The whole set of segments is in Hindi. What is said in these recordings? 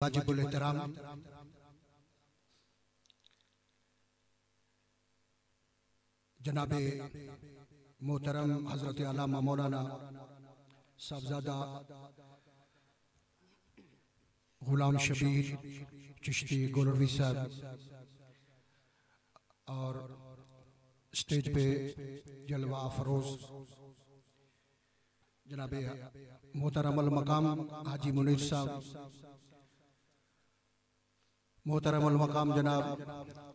वाजिबुल एहतराम जनाबे मोहतरम हजरत अल्लामा मौलाना साहबजादा गुलाम शबीर चिश्ती गोलरवी साहब और स्टेज पे जलवा फरोज जनाबे मोहतरम अल मकाम हाजी मुनीर साहब, मोहतरम अल मकाम जनाब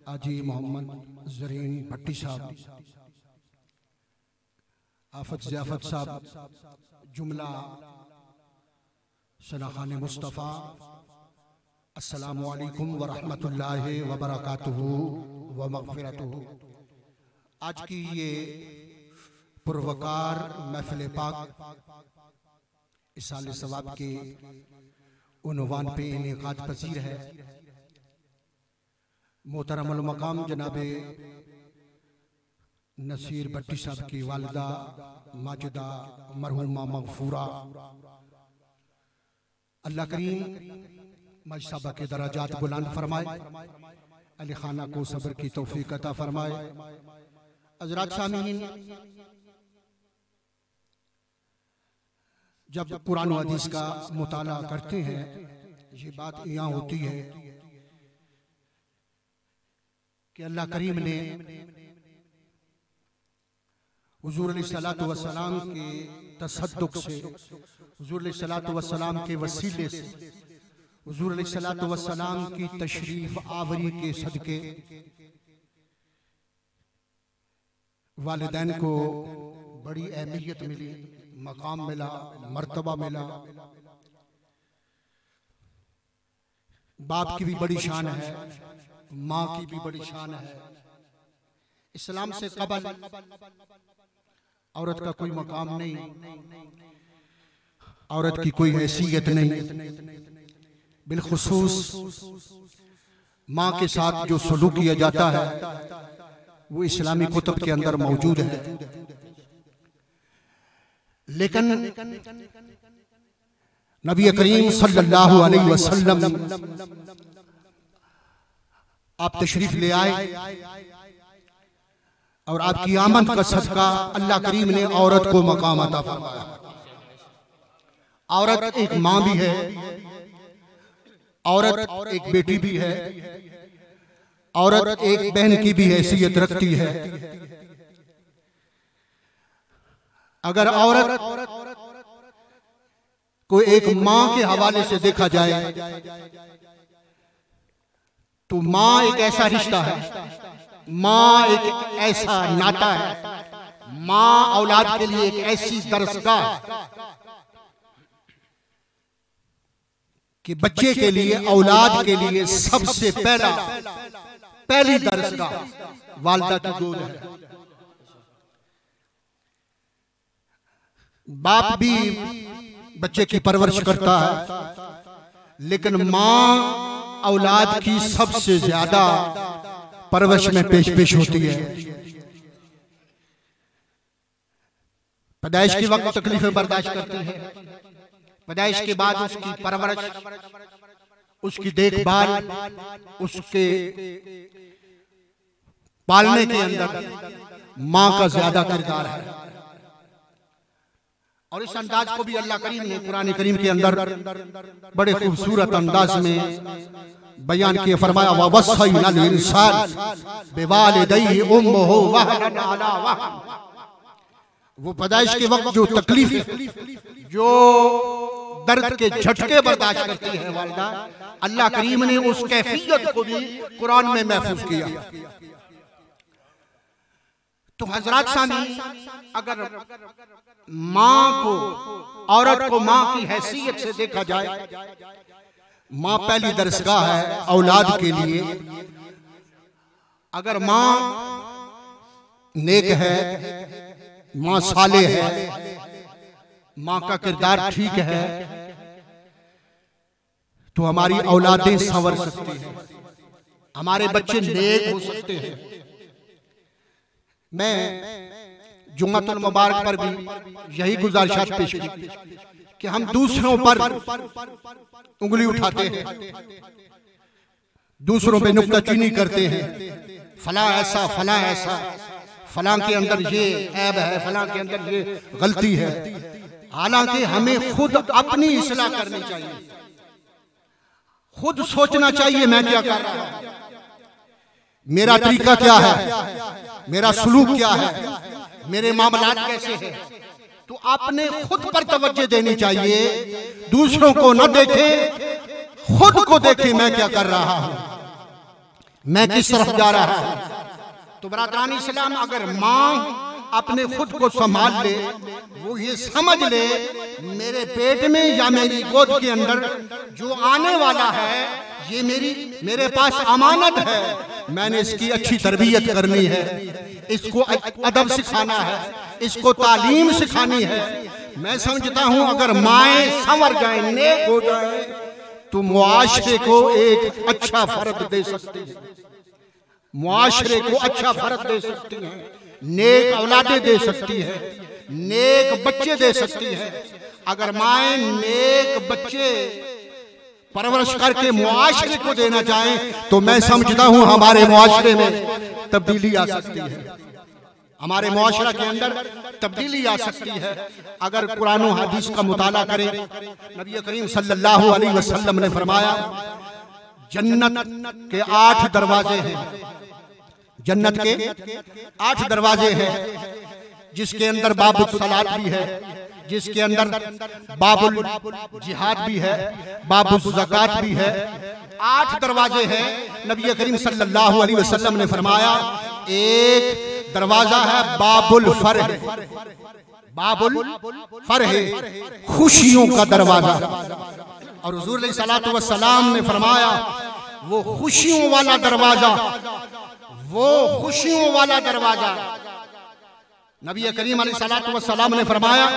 हाजी मोहम्मद जरीन भट्टी साहब, आफत ज़ियाफत साहब, जुमला सनाखान मुस्तफ़ा, अस्सलामु अलैकुम व रहमतुल्लाहि व बरकातुहू व मग़फ़िरतुहू। आज की ये पुरवकार महफ़िल पाक इसाले सवाब के उन्वान पे इनेकाद पसीर है। मोहतरम अल मकाम जनाबे नसीर भट्टी साहब की वालिदा माजिदा मरहुमा मग़फ़ूरा, अल्लाह करीम मजसाबा के दराजात बुलंद फरमाए, अली खाना को सब्र की तौफीक अता फरमाए। हज़रात सामीन, जब कुरान व हदीस का मुताला करते हैं ये बात यहाँ होती है कि अल्लाह करीम ने हुज़ूर अलैहिस्सलातु वस्सलाम के तसद्दुक़ से, हुज़ूर अलैहिस्सलातु वस्सलाम के वसीले से, हुज़ूर अलैहिस्सलातु वस्सलाम की तशरीफ आवरी के सदके वालिदैन को बड़ी अहमियत मिली, मकाम मिला, मर्तबा मिला। बाप की भी बड़ी शान है, माँ की भी बड़ी शान है। इस्लाम से कबल औरत का कोई मकाम नहीं, औरत की कोई हैसियत नहीं। बिलखुसूस माँ के साथ जो सलूक किया जाता है वो इस्लामी कुतुब के अंदर मौजूद है। लेकिन नबी करीम सल्लल्लाहु अलैहि वसल्लम आप तशरीफ ले आए और आपकी आमद का सदका अल्लाह करीम ने औरत को मकाम अता फरमाया। औरत एक माँ भी है, औरत एक बेटी भी है, औरत एक बहन की भी हैसियत रखती है। अगर औरत को एक माँ के हवाले से देखा जाए तो माँ एक ऐसा रिश्ता है, माँ एक ऐसा नाता है, माँ औलाद के लिए एक ऐसी दरसगाह कि बच्चे के लिए, औलाद के लिए सबसे पहली दरसगाह वालिदा की गोद है। बाप भी बच्चे की परवरिश करता है, लेकिन माँ औलाद की सबसे ज्यादा परवरिश में पेश होती है। पैदाइश के वक्त तकलीफें बर्दाश्त करती है, पैदाइश के बाद उसकी परवरिश, उसकी देखभाल, उसके पालने के अंदर माँ का ज्यादा किरदार है। और इस अंदाज को भी अल्लाह करीम ने कुरान करीम के अंदर बड़े खूबसूरत अंदाज में बयान किया। फरमाया ववस्सैनल इंसान बिवालिदैहि उम्मुहु वहनन अला वहन। वो पैदाइश के वक्त जो तकलीफ, जो दर्द के झटके बर्दाश्त करती है वालिदा, अल्लाह करीम ने उस कैफियत को भी कुरान में महफूज किया। तो हजरात सामी, अगर माँ को, औरत को माँ की हैसियत से देखा जाए, माँ पहली दरसगाह है औलाद के लिए। अगर माँ नेक है, माँ साले है, माँ का किरदार ठीक है, तो हमारी औलादें संवर सकती हैं, हमारे बच्चे नेक हो सकते हैं। मैं जुम्मतुल मुबारक पर भी यही गुजारिशात पेश की कि हम दूसरों पर उंगली उठाते हैं, दूसरों पे नुक्ताचीनी करते हैं, फला ऐसा, फला ऐसा, फला के अंदर ये ऐब है, फला के अंदर ये गलती है। हालांकि हमें खुद अपनी इस्लाह करनी चाहिए, खुद सोचना चाहिए मैं क्या कर रहा हूं, मेरा तरीका क्या है, मेरा सलूक क्या है, मेरे मामलात कैसे हैं। तो आपने खुद पर तवज्जो देनी चाहिए, दूसरों को न देखे, खुद को देखे मैं क्या कर रहा हूं, मैं किस तरफ जा रहा हूं। तो बरादरान इस्लाम, अगर माँ अपने खुद को संभाल ले, वो ये समझ ले मेरे पेट में या मेरी गोद के अंदर जो आने वाला है ये मेरे पास अमानत है, मैंने इसकी अच्छी तरबियत करनी है, इसको अदब सिखाना है, इसको तालीम सिखानी है। मैं समझता हूं अगर माएँ संवर जाए, नेक हो जाए, तो मुआशरे को एक अच्छा फर्द दे सकती है, मुआशरे को अच्छा फर्द दे सकती है, नेक औलादे दे सकती है, नेक बच्चे दे सकती है। अगर माएँ नेक बच्चे परवरिश करके मुआशरे को देना चाहें तो मैं समझता हूं हमारे मुआशरे में तब्दीली आ सकती है, हमारे मुआशरा के अंदर तब्दीली आ सकती है। अगर कुरान और हदीस का मुताला करें, नबी करीम सल्लल्लाहु अलैहि वसल्लम ने फरमाया जन्नत के 8 दरवाजे हैं, जन्नत के 8 दरवाजे हैं, जिसके अंदर बाबुल सलात भी है, जिसके अंदर बाबुल जिहाद भी है, बाबुल ज़कात भी है। 8 दरवाजे हैं। नबी करीम सल्लल्लाहु अलैहि वसल्लम ने फरमाया एक दरवाजा है बाबुल फरह, बाबुल फरह, खुशियों का दरवाजा। और हुजूर अलैहिस्सलातु वस्सलाम ने फरमाया वो खुशियों वाला दरवाजा, वो खुशियों वाला दरवाजा। नबी करीम अलैहिस्सलातु वस्सलाम ने फरमाया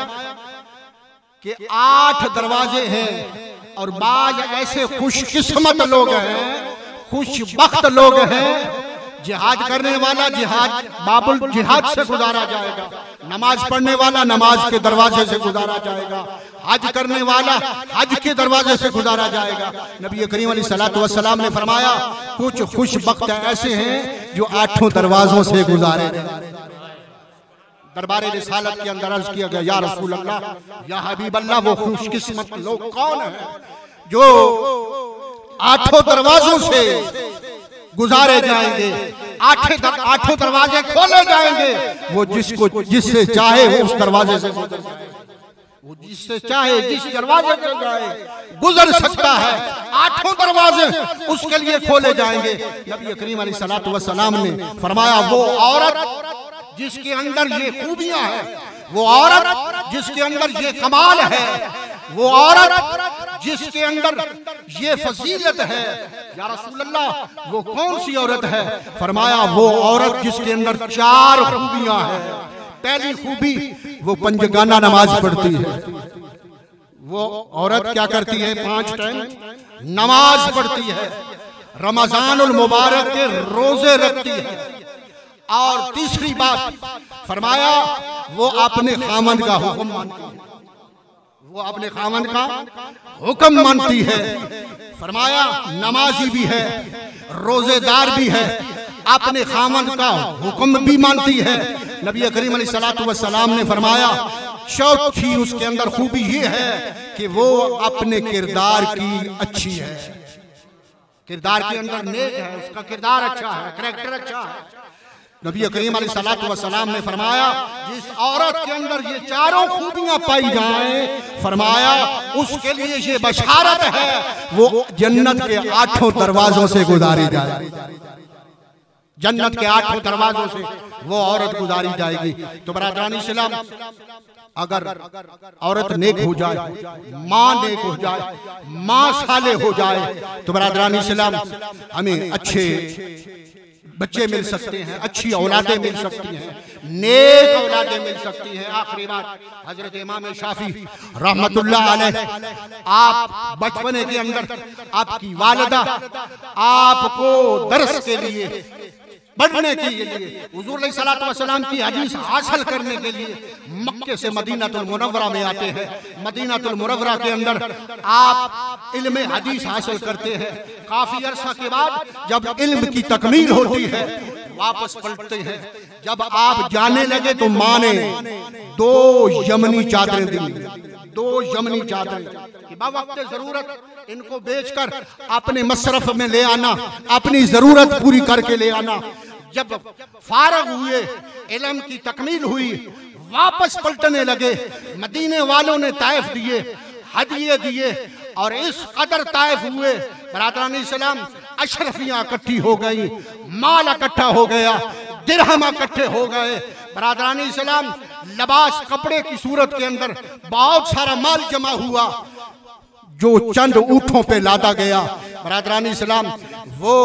कि 8 दरवाजे हैं और बाज ऐसे खुशकिस्मत लोग हैं, खुशबख्त लोग हैं, जिहाद करने वाला जिहाद बाबुल जिहाद से गुजारा जाएगा, नमाज पढ़ने वाला नमाज के दरवाजे से गुजारा जाएगा, हज करने वाला हज के दरवाजे से गुजारा जाएगा। नबी करीम अलैहिस्सलातु वस्सलाम ने फरमाया कुछ खुशबख्त ऐसे हैं जो 8 दरवाजों से गुजारे। दरबार रिसालत के अंदर अर्ज किया गया या रसूल अल्लाह, या हबीब अल्लाह, वो खुशकिस्मत लोग कौन है जो 8 दरवाजों से गुजारे जाएंगे, 8 दरवाजे खोले जाएंगे। वो जिससे चाहे वो उस दरवाजे से गुजर जाए, वो जिससे चाहे जिस दरवाजे से जाए गुजर सकता है। 8 दरवाजे उसके लिए खोले जाएंगे। नबी करीम अलैहिस्सलातु वस्सलाम ने फरमाया वो औरत जिसके अंदर ये खूबियां हैं, वो औरत जिसके अंदर ये कमाल है, वो औरत जिसके अंदर ये फजीलत है। या रसूल अल्लाह वो कौन सी औरत है? फरमाया वो औरत जिसके अंदर 4 खूबियां हैं। पहली खूबी वो पंजगाना नमाज पढ़ती है, वो औरत क्या करती है? 5 टाइम नमाज पढ़ती है, रमजानुल मुबारक के रोजे रखती है। और तीसरी बात फरमाया वो अपने खामन का हुक्म मानती है, वो अपने खामन का हुक्म मानती है। फरमाया नमाजी भी है, रोजेदार भी है, अपने खामन का हुक्म भी मानती है। नबी करीम अलैहिस्सलातु वस्सलाम ने फरमाया चौथी उसके अंदर खूबी ये है कि वो अपने किरदार की अच्छी है, किरदार के अंदर नेक है, उसका किरदार अच्छा है, कैरेक्टर अच्छा है। नबी करीम अलैहिस्सलातु वस्सलाम ने फरमाया जिस औरत के अंदर ये 4 खूबियां पाई जाएं, फरमाया उसके लिए ये बशारत है वो जन्नत के 8 दरवाजों से गुजारी जाए, जन्नत के 8 दरवाजों से वो औरत गुजारी जाएगी। तो बरादरान इस्लाम, अगर औरत नेक हो जाए, माँ नेक हो जाए, माँ साले हो जाए, तो बरादरान इस्लाम हमें अच्छे बच्चे मिल सकते हैं, अच्छी औलादें मिल सकती हैं, नेक औलादें मिल सकती हैं। आखिरी बात, हजरत इमाम शाफी रहमतुल्लाह अलैह, आप बचपने के अंदर आपकी वालिदा आपको दर्स के लिए बढ़ने के लिए, हुजूर अलैहिस्सलातु वस्सलाम की हदीस हासिल करने के लिए मक्के से मदीनातुल मुनव्वरा में आते हैं। मदीनातुल मुनव्वरा के अंदर आप इल्म हदीस हासिल करते हैं। काफी अरसा के बाद जब इल्म की तकमील होती है वापस पलटते हैं। जब आप जाने लगे तो माँ ने 2 यमनी चादरें दी, 2 यमनी चादरें कि बावक्त जरूरत इनको बेचकर अपने मसरफ में ले आना, अपनी जरूरत पूरी करके ले आना। जब फारग हुए, इल्म की तकमील हुई, वापस पलटने लगे। मदीने वालों ने ताइफ दिए, हदिये दिए और इस कदर ताइफ हुए बरादरानी सलाम, अशरफियां इकट्ठी हो गई, माल इकट्ठा हो गया, दिरहम इकट्ठे हो गए बरादरानी सलाम। लिबास कपड़े की सूरत के अंदर बहुत सारा माल जमा हुआ जो चंद ऊँटों पे लादा गया बरादरानी सलाम। वो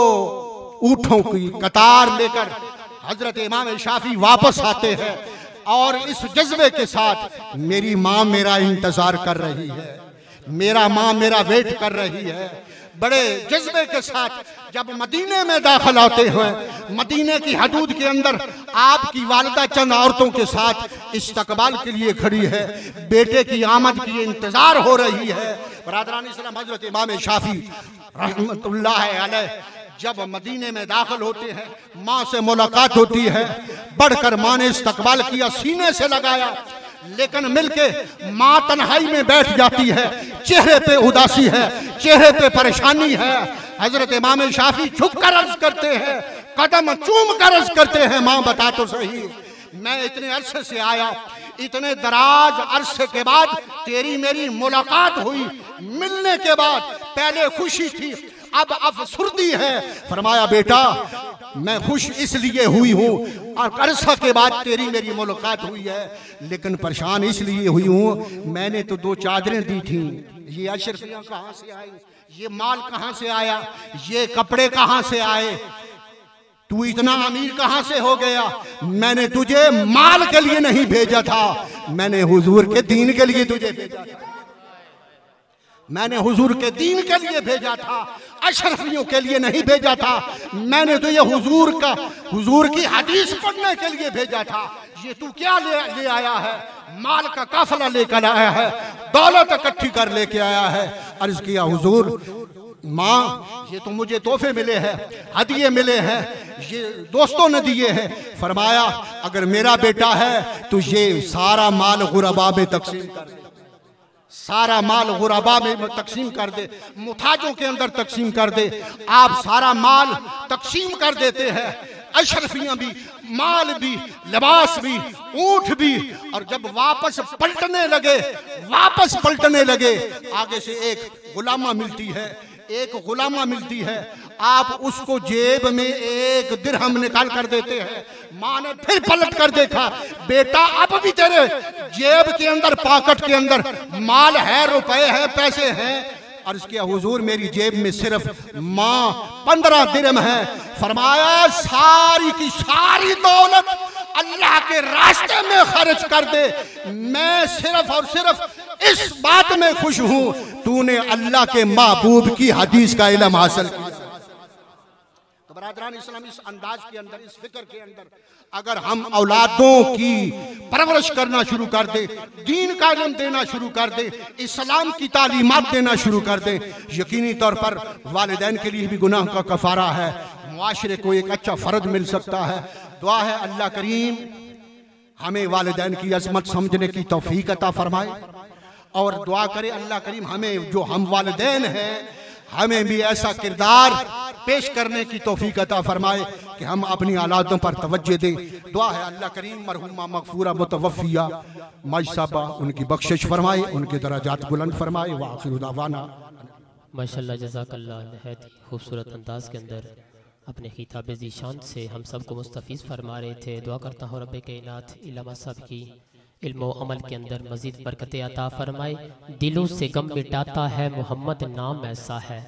ऊँटों की कतार लेकर हजरत इमाम शाफी वापस आते हैं और इस जज्बे के साथ मेरी माँ मेरा इंतजार कर रही है, मेरा माँ मेरा वेट कर रही है। बड़े जज्बे के साथ जब मदीने में दाखिल आते हैं, मदीने की हदूद के अंदर आपकी वालिदा चंद औरतों के साथ इस्तकबाल के लिए खड़ी है, बेटे की आमद की इंतजार हो रही है बरादरानी सलाम। हजरत इमाम शाफी रहमतुल्लाह अलैह जब मदीने में दाखिल होते हैं, माँ से मुलाकात होती है। बढ़कर माँ ने इस्तकबाल किया, सीने से लगाया, लेकिन मिलके माँ तन्हाई में बैठ जाती है। चेहरे पे उदासी है, चेहरे पे परेशानी है। हजरत इमाम शाफी झुक कर अर्ज करते हैं, कदम चूम कर अर्ज करते हैं, माँ बता तो सही, मैं इतने अरसे से आया, इतने दराज अरसे के बाद तेरी मेरी मुलाकात हुई। मिलने के बाद पहले खुशी थी, अब अफसुर्दी है। फरमाया बेटा मैं खुश इसलिए हुई हूँ और अरसा के बाद तेरी मेरी मुलाकात हुई है, लेकिन परेशान इसलिए हुई हूँ, मैंने तो 2 चादरें दी थी, ये अशरफियाँ कहाँ से आई, ये माल कहाँ से आया, ये कपड़े कहाँ से आए, तू इतना अमीर कहाँ से हो गया। मैंने तुझे माल के लिए नहीं भेजा था, मैंने हुजूर के दीन के लिए तुझे भेजा था, मैंने हुजूर के दीन के लिए भेजा था, अशरफियों के लिए नहीं भेजा था। मैंने तो ये हुजूर की हदीस पढ़ने के लिए भेजा था। ये तू क्या ले आया है, माल का काफिला लेकर आया है, दौलत इकट्ठी कर लेके आया है। अर्ज किया हुजूर माँ ये तो मुझे तोहफे मिले हैं, हदिये मिले हैं, ये दोस्तों ने दिए हैं। फरमाया अगर मेरा बेटा है तो ये सारा माल गुरबा में तकसीम कर दे, सारा माल गुरबा में तकसीम कर दे, मुताजों के अंदर तकसीम कर दे। आप सारा माल तकसीम कर देते हैं, अशरफियां भी, माल भी, लिबास भी, ऊँट भी। और जब वापस पलटने लगे आगे से एक गुलामा मिलती है, एक गुलामा मिलती है। आप उसको जेब में 1 दिरहम निकाल कर देते हैं। माँ ने फिर पलट कर देखा, बेटा अब भी तेरे जेब के अंदर, पॉकेट के अंदर माल है, रुपए हैं, पैसे हैं। अर्ज किया हुजूर मेरी जेब में सिर्फ माँ 15 दिरहम है। फरमाया सारी की सारी दौलत अल्लाह के रास्ते में खर्च कर दे, मैं सिर्फ और सिर्फ इस बात में खुश हूं तूने अल्लाह के महबूब की हदीस का इल्म हासिल किया। तो बरादरान इस्लाम इस अंदाज के अंदर, इस फिक्र के अंदर अगर हम औलादों की परवरिश करना शुरू कर दे, दीन का इल्म देना शुरू कर दे, इस्लाम की तालीमात देना शुरू कर दे, यकीनी तौर पर वालिदैन के लिए भी गुनाह का कफारा है, मुआशरे को एक अच्छा फर्ज मिल सकता है। दुआ है अल्लाह करीम हमें वालिदैन की अजमत समझने की तौफीक अता फरमाए और दुआ करे अल्लाह करीम हमें जो हम वालिदैन हैं हमें भी ऐसा किरदार पेश करने की तौफीक अता फरमाए कि हम अपनी औलादों पर तवज्जो दें। दुआ है अल्लाह करीम मरहुमा मगफूरा मुतवफ़िया माशा उनकी बख्शिश फरमाए, उनके दराजात बुलंद फरमाए। व आखिर दावाना माशाअल्लाह जज़ाकल्लाह, नहायत ही खूबसूरत अंदाज के अंदर अपने खिताब ज़ीशान से हम सबको मुस्तफ़ीज़ फरमा रहे थे। दुआ करता हूँ रब्बे कायनात इल्म सब की इल्म व अमल के अंदर मज़ीद बरकतें अता फरमाए। दिलों से गम मिटाता है मोहम्मद नाम ऐसा है।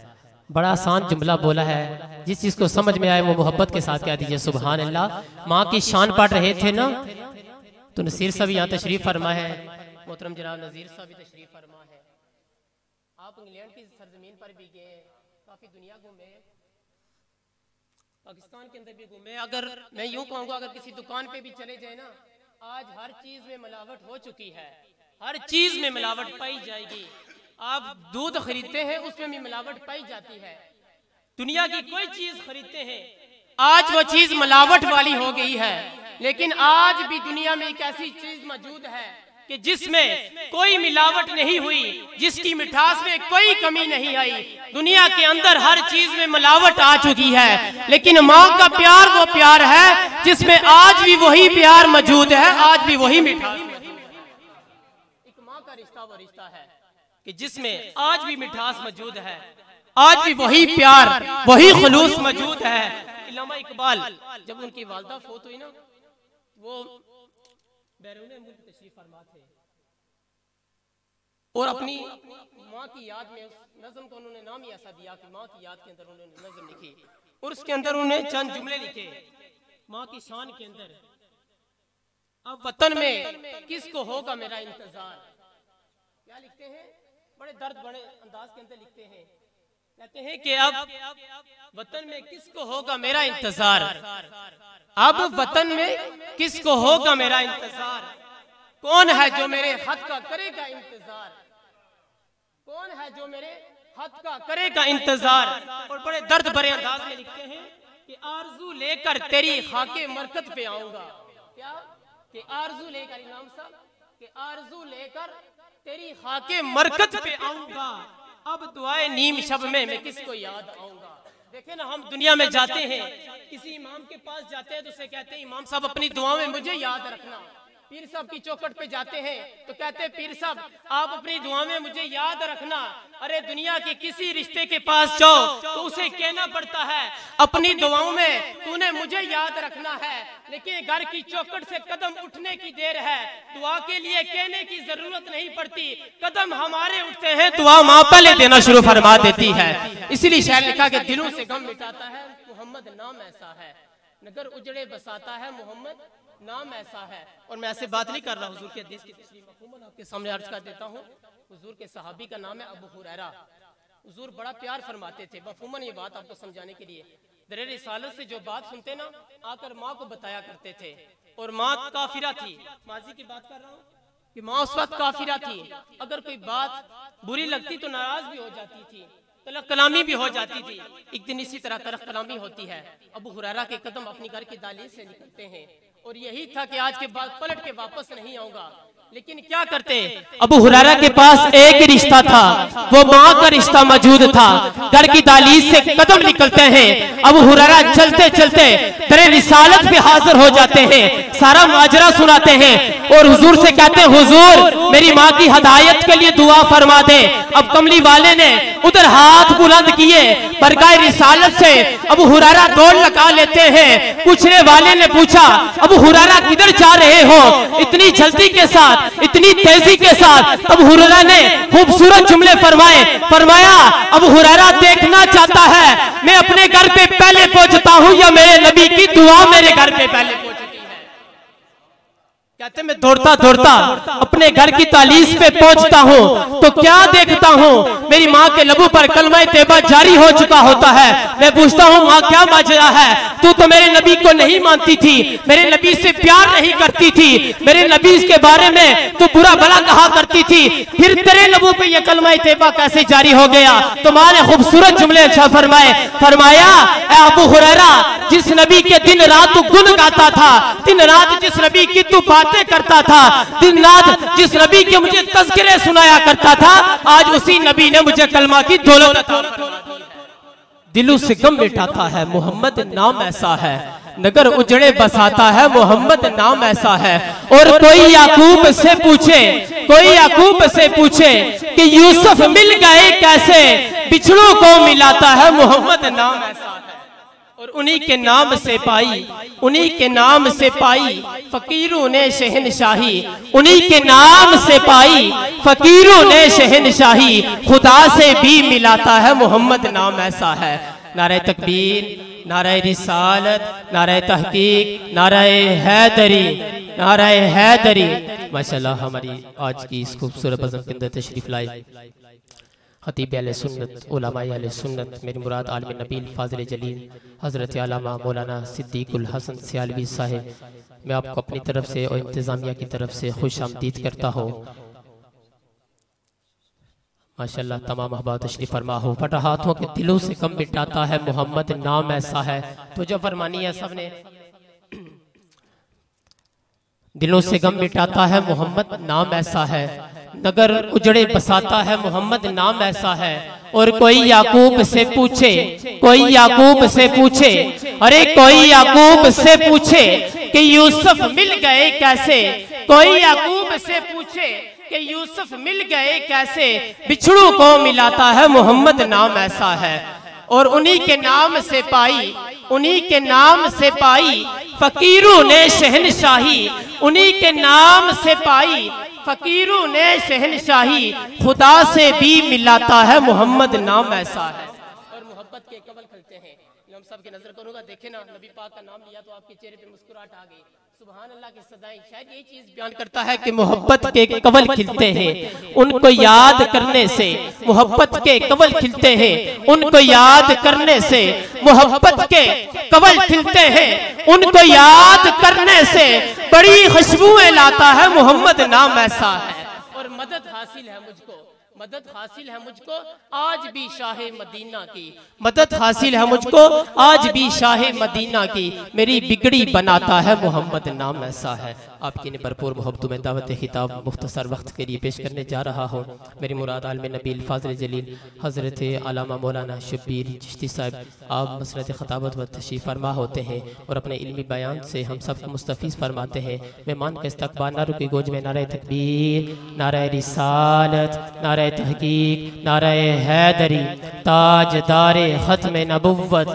बड़ा आसान जुमला बोला है, जिस चीज़ को समझ में आए वो मोहब्बत के साथ कह दीजिए सुभान अल्लाह। माँ की शान पढ़ रहे थे ना, तो नसीर साहब यहाँ तशरीफ़ फरमा है, मोहतरम जनाब नज़ीर साहब भी तशरीफ़ फरमा है। आप इंग्लैंड की सरजमीन पर भी गए, काफ़ी दुनिया घूमे। पाकिस्तान के अंदर भी घूमे, अगर मैं यूं कहूँगा अगर किसी दुकान पे भी चले जाए ना, आज हर चीज में मिलावट हो चुकी है, हर चीज में मिलावट पाई जाएगी। आप दूध खरीदते हैं उसमें भी मिलावट पाई जाती है, दुनिया की कोई चीज खरीदते हैं आज वो चीज मिलावट वाली हो गई है। लेकिन आज भी दुनिया में एक ऐसी चीज मौजूद है कि जिसमें कोई मिलावट नहीं हुई, जिसकी मिठास में कोई कमी नहीं आई। दुनिया के अंदर हर चीज में मिलावट आ चुकी है, लेकिन माँ का प्यार वो प्यार है जिसमें आज भी वही प्यार मौजूद है, आज भी वही मिठास। एक माँ का रिश्ता वो रिश्ता है कि जिसमें आज भी मिठास मौजूद है, आज भी वही प्यार वही खुलूस मौजूद है। इल्लामा इकबाल जब उनकी वालदा फौत हुई ना, वो बैरूने मुल्क तशरीफ फरमा थे और अपनी माँ की याद में उस नज़म को उन्होंने नाम ही ऐसा दिया कि माँ की याद के अंदर उन्होंने नज़म लिखी और उसके अंदर उन्होंने चंद जुमले लिखे माँ की शान के अंदर। अब वतन में किसको होगा मेरा इंतजार, क्या लिखते हैं, बड़े दर्द बड़े अंदाज के अंदर लिखते हैं, कहते हैं कि अब वतन में किसको होगा मेरा इंतजार, अब वतन में किसको होगा मेरा इंतजार, कौन है जो मेरे हक का करेगा इंतजार, कौन है जो मेरे हक का करेगा इंतजार। और बड़े दर्द भरे अंदाज में लिखते हैं कि आरजू लेकर तेरी खाके मरकत पे आऊंगा, क्या कि आरजू लेकर, इमाम साहब कि आरजू लेकर तेरी खाके मरकत पे आऊंगा, अब दुआए नीम शब में मैं किसको याद आऊंगा। देखे ना, हम दुनिया में जाते हैं, किसी इमाम के पास जाते हैं तो उसे कहते हैं इमाम साहब अपनी दुआ में मुझे याद रखना। पीर साहब की चौखट पे जाते हैं तो कहते हैं पीर साहब आप अपनी दुआ में मुझे याद रखना। अरे दुनिया के किसी रिश्ते के पास जाओ तो उसे कहना पड़ता है अपनी दुआओं में तूने मुझे याद रखना है, लेकिन घर की चौखट से कदम उठने की देर है, दुआ के लिए कहने की जरूरत नहीं पड़ती, कदम हमारे उठते हैं दुआ माँ पहले देना शुरू फरमा देती है। इसीलिए शायर लिखा कि दिलों से गम मिटाता है मोहम्मद नाम ऐसा है, नगर उजड़े बसाता है मोहम्मद नाम ऐसा है। और मैं ऐसे बात नहीं कर रहा, हुजूर के हदीस की तशरीह मफहूमन आपके सामने अर्ज कर देता हूँ। हुजूर के सहाबी का नाम है अबू हुरैरा, हुजूर बड़ा प्यार फरमाते थे। मफहूमन ये बात आपको समझाने के लिए दरे रिसालत से जो बात सुनते ना आकर माँ को बताया करते थे, और माँ काफिरा थी, माजी की बात कर रहा हूँ कि माँ उस वक्त काफिरा थी, अगर कोई बात बुरी लगती तो नाराज भी हो जाती थी, तलक कलामी भी हो जाती थी। एक दिन इसी तरह तलक कलामी होती है, अबू हुरैरा के कदम अपनी घर की दालीज से निकलते हैं और यही था कि आज के बाद पलट के वापस नहीं आऊंगा। लेकिन क्या करते, अबू हुरैरा के पास एक ही रिश्ता था, वो माँ का रिश्ता मौजूद था। घर की दालीज से कदम निकलते हैं, अबू हुरैरा चलते चलते दरे रिसालत पे हाजिर हो जाते हैं, सारा माजरा सुनाते हैं और हुजूर से कहते हैं हुजूर मेरी माँ की हदायत के लिए दुआ फरमा दे। अब कमली वाले ने उधर हाथ बुलंद किए, बरगाह रिसालत से अबू हुरैरा दौड़ लगा लेते हैं। पूछने वाले ने पूछा अबू हुरैरा किधर जा रहे हो इतनी जल्दी के साथ, इतनी तेजी के साथ। अबू हुरैरा ने खूबसूरत जुमले फरमाए, फरमाया अबू हुरैरा देखना चाहता है मैं अपने घर पे पहले पहुंचता हूं या मेरे नबी की दुआ मेरे घर पे पहले पहुंचती है। कहते मैं दौड़ता दौड़ता अपने घर की तालीस पे पहुंचता हूँ तो क्या देखता हूँ मेरी माँ के लबों पर कलमा तैयबा जारी हो चुका होता है। मैं पूछता हूँ माँ क्या माजरा है, तू तो मेरे नबी को नहीं मानती थी, मेरे नबी से प्यार नहीं करती थी, मेरे नबी के बारे में तू बुरा भला कहा करती थी, फिर तेरे लबों पे ये कलमा तैयबा कैसे जारी हो गया। तो माँ ने खूबसूरत जुमले अच्छा फरमाए, फरमाया अबू हुरैरा जिस नबी के दिन रात तू गुन गाता था, दिन रात जिस नबी की तू बातें करता था, दिन रात जिस नबी के मुझे तज़किरे सुनाया करता था, आज उसी नबी ने मुझे कलमा की दौलत दिलों से गम मिटाता है मोहम्मद नाम ऐसा है, नगर उजड़े बसाता है मोहम्मद नाम ऐसा है। और कोई याकूब से पूछे, कोई याकूब से पूछे कि यूसुफ मिल गए कैसे, बिछड़ों को मिलाता है मोहम्मद नाम ऐसा है। और उन्हीं के नाम से पाई, उन्हीं के नाम से पाई फकीरों ने शहनशाही, उन्हीं के नाम से पाई फकीरों ने शहनशाही, खुदा से भी मिलाता है मोहम्मद नाम ऐसा है। नारे तकबीर, नारे रिसालत, नारे तहकीक, नारे हैदरी, नारे हैदरी। माशाल्लाह हमारी आज की इस खूबसूरत बज़म के अंदर तशरीफ लाए खतीब अहले सुन्नत, उलमाए अहले सुन्नत, मेरी मुराद आलिम नबील फाज़िल जलील हज़रत अल्लामा मौलाना सिद्दीकुल हसन सियालवी साहिब, मैं आपको अपनी तरफ से और इंतज़ामिया की तरफ से खुश आमदीद करता हूँ। माशाअल्लाह तमाम अहबाब तशरीफ़ फरमा हो। फटा हाथों के दिलों से कम मिटाता है मोहम्मद नाम ऐसा है। तो जो फरमानी है सबने, दिलों से गम मिटाता है मोहम्मद नाम ऐसा है, नगर उजड़े बसाता है मोहम्मद नाम ऐसा है। और कोई याकूब से पूछे, कोई याकूब से पूछे, अरे कोई याकूब से पूछे कि यूसुफ मिल गए कैसे, कोई याकूब से पूछे कि यूसुफ मिल गए कैसे, बिछड़ू को मिलाता है मोहम्मद नाम ऐसा है। और उन्हीं के नाम से पाई, उन्हीं के नाम से पाई फकीरों ने शहनशाही, उन्हीं के नाम से पाई फकीरों ने शहनशाही, खुदा से भी मिलाता है मोहम्मद नाम ऐसा है। और मोहब्बत के कवल खिलते हैं। हम सब की नजर करूंगा, देखे ना नबी पाक का नाम लिया तो आपके चेहरे पे मुस्कुराहट आ गई। सुभान अल्लाह की सदाएं शायद ये चीज बयान करता है कि मोहब्बत के कवल खिलते हैं उनको याद करने से, मोहब्बत के कवल खिलते हैं उनको याद करने से, मोहब्बत के कवल खिलते हैं उनको याद करने से, बड़ी खुशबुएं लाता है मोहम्मद नाम ऐसा है। और मदद हासिल है मुझको, मदद हासिल है मुझको आज भी शाह मदीना की, मदद हासिल है मुझको आज भी शाह मदीना की, मेरी बिगड़ी बनाता है मोहम्मद नाम ऐसा है। आपकी ने भरपूर मोहब्बत में दावत खिताब मुख्तसर वक्त के लिए पेश करने जा रहा हूँ। मेरी मुराद आलिम नबील फाज़िल जलील हज़रत अल्लामा मौलाना शब्बीर चिश्ती साहब, आप मसरत खताबत व तशरीफ़ फरमा होते हैं और अपने इल्मी बयान से हम सबको मुस्तफ़ीज़ फरमाते हैं। मेहमान का इस्तक़बाल नारों की गोज में नारे तकबीर, नारे रिसालत, नारे तहकीक, नारे हैदरी, ताजदारे ख़त्म नबुव्वत।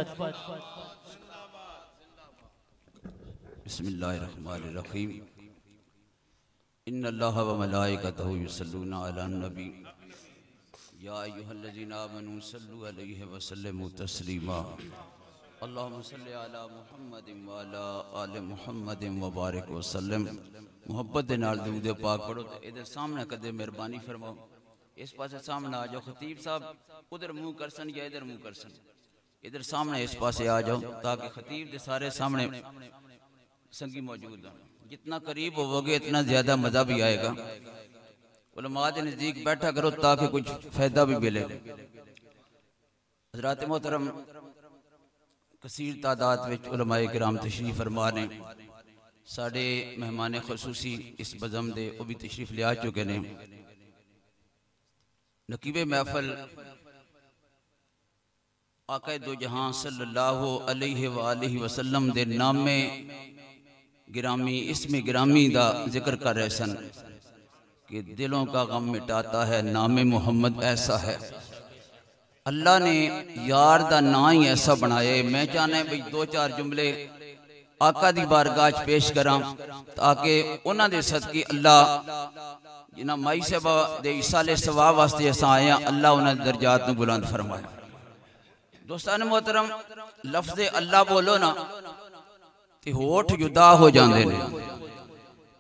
बिस्मिल्लाहिर्रहमानिर्रहीम। इन्नल्लाह व मलाइकतहु युसल्लूना अलन नबी या अय्युहल्लज़ीना आमनू सल्लु अलैहि व सल्लिमू तस्लीमा। अल्लाहुम्मा सल्लि अला मुहम्मदिन व अला आलि मुहम्मदिन व बारिक व सल्लिम। मोहब्बत दे नाल दुरूद पाक पढ़ो। इधर सामने कदे मेहरबानी फरमाओ, इस पास सामने आ जाओ। खतीब साहब उधर मुंह करसन या इधर मुंह करसन, इधर सामने इस पास आ जाओ ताकि खतीब दे सारे सामने संगी मौजूद हैं। जितना करीब होवोगे इतना ज्यादा मजा भी आएगा। उलमा के नजदीक बैठा करो ताकि कुछ फायदा भी मिले। हज़रात मोहतरम कसीर तादाद में उलमाए किराम तशरीफ फरमा ने, साढ़े मेहमान खसूसी इस बज़म दे वो भी तशरीफ ले आ चुके ने। नकीबे महफल आक़ाए दो जहां सल्लल्लाहु अलैहि वालैहि वसल्लम दे नामे गिरामी, इसमें गिरामी दा जिक्र कर रहे सन कि दिलों का गम मिटाता है नाम मोहम्मद ऐसा है। अल्लाह ने यार दा ना ही ऐसा बनाया। मैं चाहना भाई दो चार जुमले आका दी बारगाह पेश करा ताकि उन्हां दे सदके अल्लाह जिन्हां माई साहबा दे इसाले सवाब वास्ते असां आए हैं, अल्लाह उन्हां दे दर्जात नूं बुलंद फरमाए। दोस्तान मोहतरम, लफ्ज़ अल्लाह बोलो ना ते होठ जुदा हो जाते हैं,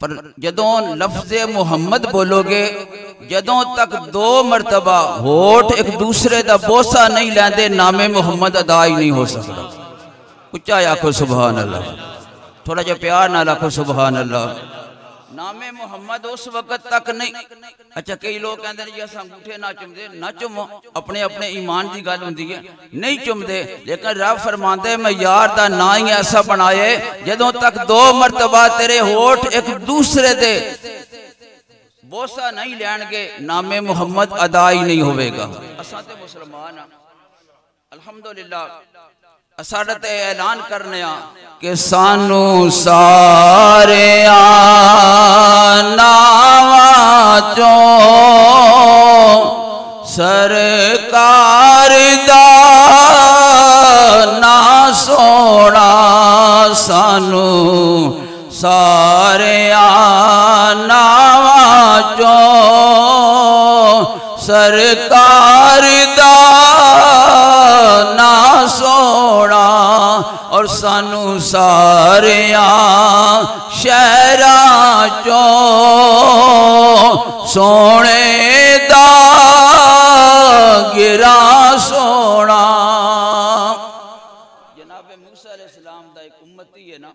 पर जदों लफ्ज़ मुहम्मद बोलोगे, जदों तक दो मरतबा होठ एक दूसरे का बोसा नहीं लेंदे, नामे मुहम्मद अदा ही नहीं हो सकता। उच्चा आखो सुभान अल्लाह, थोड़ा जा प्यार नाल आखो सुभान अल्लाह। नामे मुहम्मद उस वक्त तक नहीं। अच्छा कई लोग कहते हैं जी अस अंगूठे ना चुमदे, ना चुमो, अपने अपने ईमान की गल होंदी है, नहीं चुमदे। लेकिन रब फरमांदे मैं यार दा ना ही ऐसा बनाए जदों तक दो मरतबा तेरे होठ एक दूसरे दे बोसा नहीं लैणगे, नामे मुहम्मद अदा ही नहीं होवेगा। असां ते मुसलमान अल्हम्दुलिल्लाह साढ़े ते ऐलान करने कि सानू सारे नावां चों सरकार दा ना सोना, सानू सारे नावां चों सरकार दा ना सोना, और सानू सारे शहरां चों सोने दा गिरा सोना। जनाब मूसा अलैहिस्सलाम दा एक उम्मती है ना,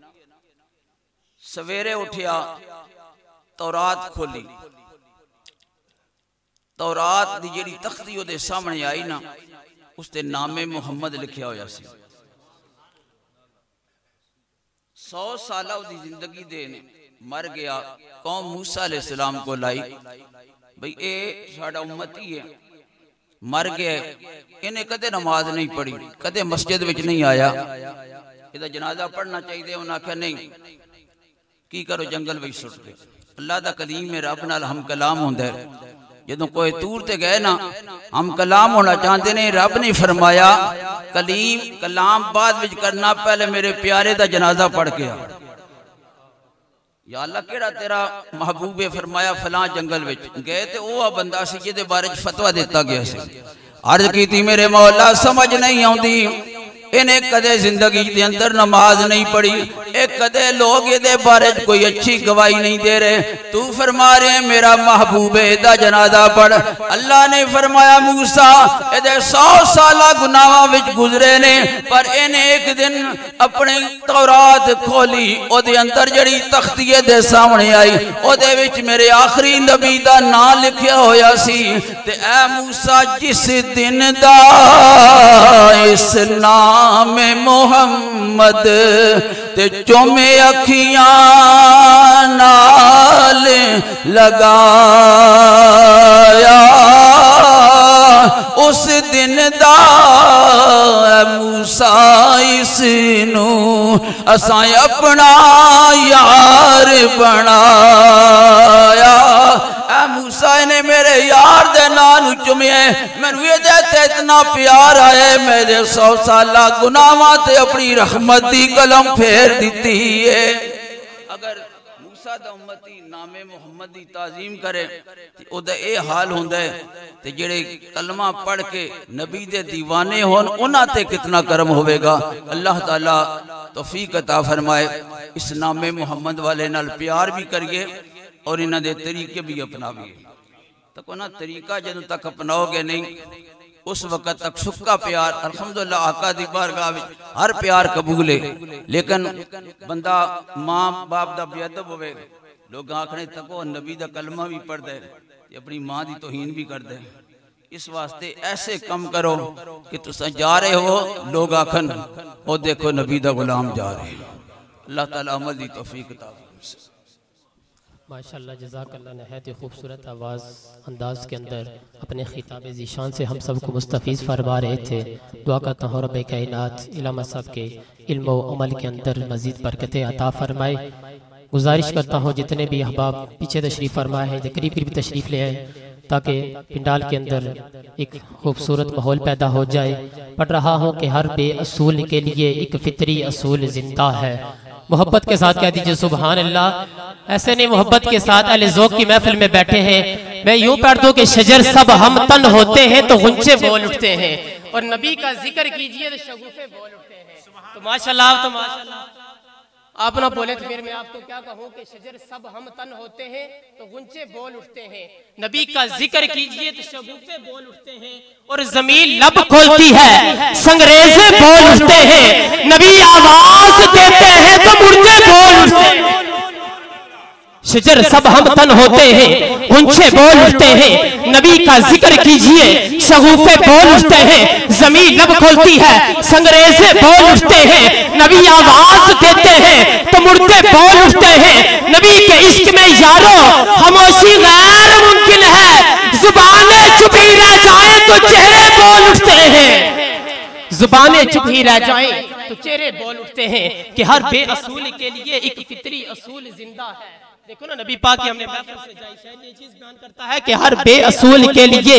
सवेरे उठिया तौरात खोली, तौरात दी जेड़ी तख्ती उहदे सामने आई ना, उसते नामे मुहम्मद लिखिया होया सी। 100 साल उसकी जिंदगी दे ने मर गया। कौम मूसा अलैहिस्सलाम को लाई, भाई ये साडा उम्मती है, मर गया, इन्हें कदे नमाज नहीं पढ़ी, कदे मस्जिद विच नहीं आया, इहदा जनाजा पढ़ना चाहिए। उन्हें आख्या नहीं, की करो जंगल विच सुट के। अल्लाह दा कलीम है, रब नाल हम कलाम हुंदा है। जदों कोई तूर ते गए ना, हम कलाम होना चाहते ने, रब ने फरमाया कलीम कलाम बाद विच करना, पहले मेरे प्यारे दा जनाजा पढ़ के आ। या अल्लाह केड़ा तेरा महबूब है? फरमाया फलां जंगल विच गए ते ओह बंदा सी जिहदे बारे च फतवा दिता गया सी। अर्ज कीती मेरे मौला समझ नहीं आउंदी, इन्हें कदे जिंदगी के अंदर नमाज नहीं पढ़ी, एक कदे लोग ये बारे कोई अच्छी गवाही नहीं दे रहे, तू फरमा रहे मेरा महबूब दा जनाजा पढ़। अल्लाह ने फरमाया मूसा ये 100 साल गुनाहां विच गुजरे ने, पर इन्हें एक दिन अपनी तौरात खोली, ओदे अंदर जड़ी तख्तीए दे सामने आई, ओदे विच मेरे आखिरी नबी दा नाम लिखिया होया सी। ते ऐ मूसा जिस दिन दा इस नाम मोहम्मद ते चोमे अखियां नाल लगाया, उस दिन दा मूसा इसनू असां अपना यार बनाया। मूसा ने मेरे यार दे नाल चुमिया, मैनू ये इतना प्यार आया, मेरे 100 साल गुनाहां ते अपनी रहमत दी कलम फेर दी है। अगर मूसा दा उम्मती नामे मुहम्मद दी ताजीम करे ते ओदा ए हाल हुंदा है, ते जेड़े कलमा पढ़ के नबी दे दीवाने होन उन्हां ते कितना करम होवेगा। अल्लाह ताला तौफीक अता फरमाए, इस नामे मुहम्मद वाले नाल प्यार भी करिए और इन्हां दे तरीके भी अपनाइए। तो कोना तरीका जदों तक अपनाओगे नहीं, उस वक्त तक सुक्का प्यार अल्हम्दुलिल्लाह आका दी बारगाह विच हर प्यार कबूल है, लेकिन बंदा मां बाप दा बेअदब होवे, लोग आखने तको नबी दा कलमा भी पढ़दा है, अपनी मां दी तौहीन भी करदा है। इस वास्ते ऐसे कम करो कि तुसा जा रहे हो, लोग आखन ओ देखो नबी दा गुलाम जा रहे हैं। अल्लाह ताला अमल दी तौफीक अता फरमाए। माशाअल्लाह जज़ाकल्लाह, नहायत खूबसूरत आवाज़ अंदाज के अंदर अपने खिताब ज़ीशान से हम सबको मुस्तफ़ीज़ फरमा रहे थे। दुआ करता हूँ रब कायनात इल्मा साहब के इल्म व अमल के अंदर मज़ीद बरकतें अता फरमाए। गुजारिश करता हूँ जितने भी अहबाब पीछे तशरीफ़ फरमाए हैं, करीब करीब तशरीफ़ ले आए, ताकि पिंडाल के अंदर एक खूबसूरत माहौल पैदा हो जाए। पढ़ रहा हूँ कि हर बेअसूल के लिए एक फितरी असूल जिंदा है। मोहब्बत के साथ कह दीजिए सुभान अल्लाह। ऐसे नहीं मोहब्बत के साथ अहले ज़ौक़ की महफिल में बैठे हैं, मैं यूं पढ़ दूं कि शजर सब हम तन होते हैं तो गुंचे बोल उठते हैं, और नबी का जिक्र कीजिए तो शगुफे बोल उठते हैं। तो माशाल्लाह, तो माशाल्लाह आप ना बोले तो फिर मैं आपको क्या कहूँ कि शजर सब हम तन होते हैं तो गुंचे बोल उठते हैं, नबी का जिक्र कीजिए तो शगुफे बोल उठते हैं, और जमीन लब खोलती है संगरेज़े बोल उठते हैं, नबी आवाज देते हैं तो मुर्दे बोल उठते हैं। शजर सब हम तन होते हैं, गुंचे बोल उठते हैं, नबी का जिक्र कीजिए शगुफे बोल उठते हैं, जमीन लब खोलती है संगरेज़े बोल उठते हैं, नबी आवाज देते हैं तो मुर्दे बोल उठते हैं। नबी के इश्क में यारो खामोशी गैर मुमकिन है, जुबानें चुप ही रह जाए तो चेहरे बोल उठते हैं, जुबानें चुप ही रह जाए तो चेहरे बोल उठते हैं कि हर बेअसूल के लिए एक फितरी असूल जिंदा है। देखो ना नबी पाक की हमने महफिल से जाई शायद ये चीज बयान करता है कि हर बेअसूल के लिए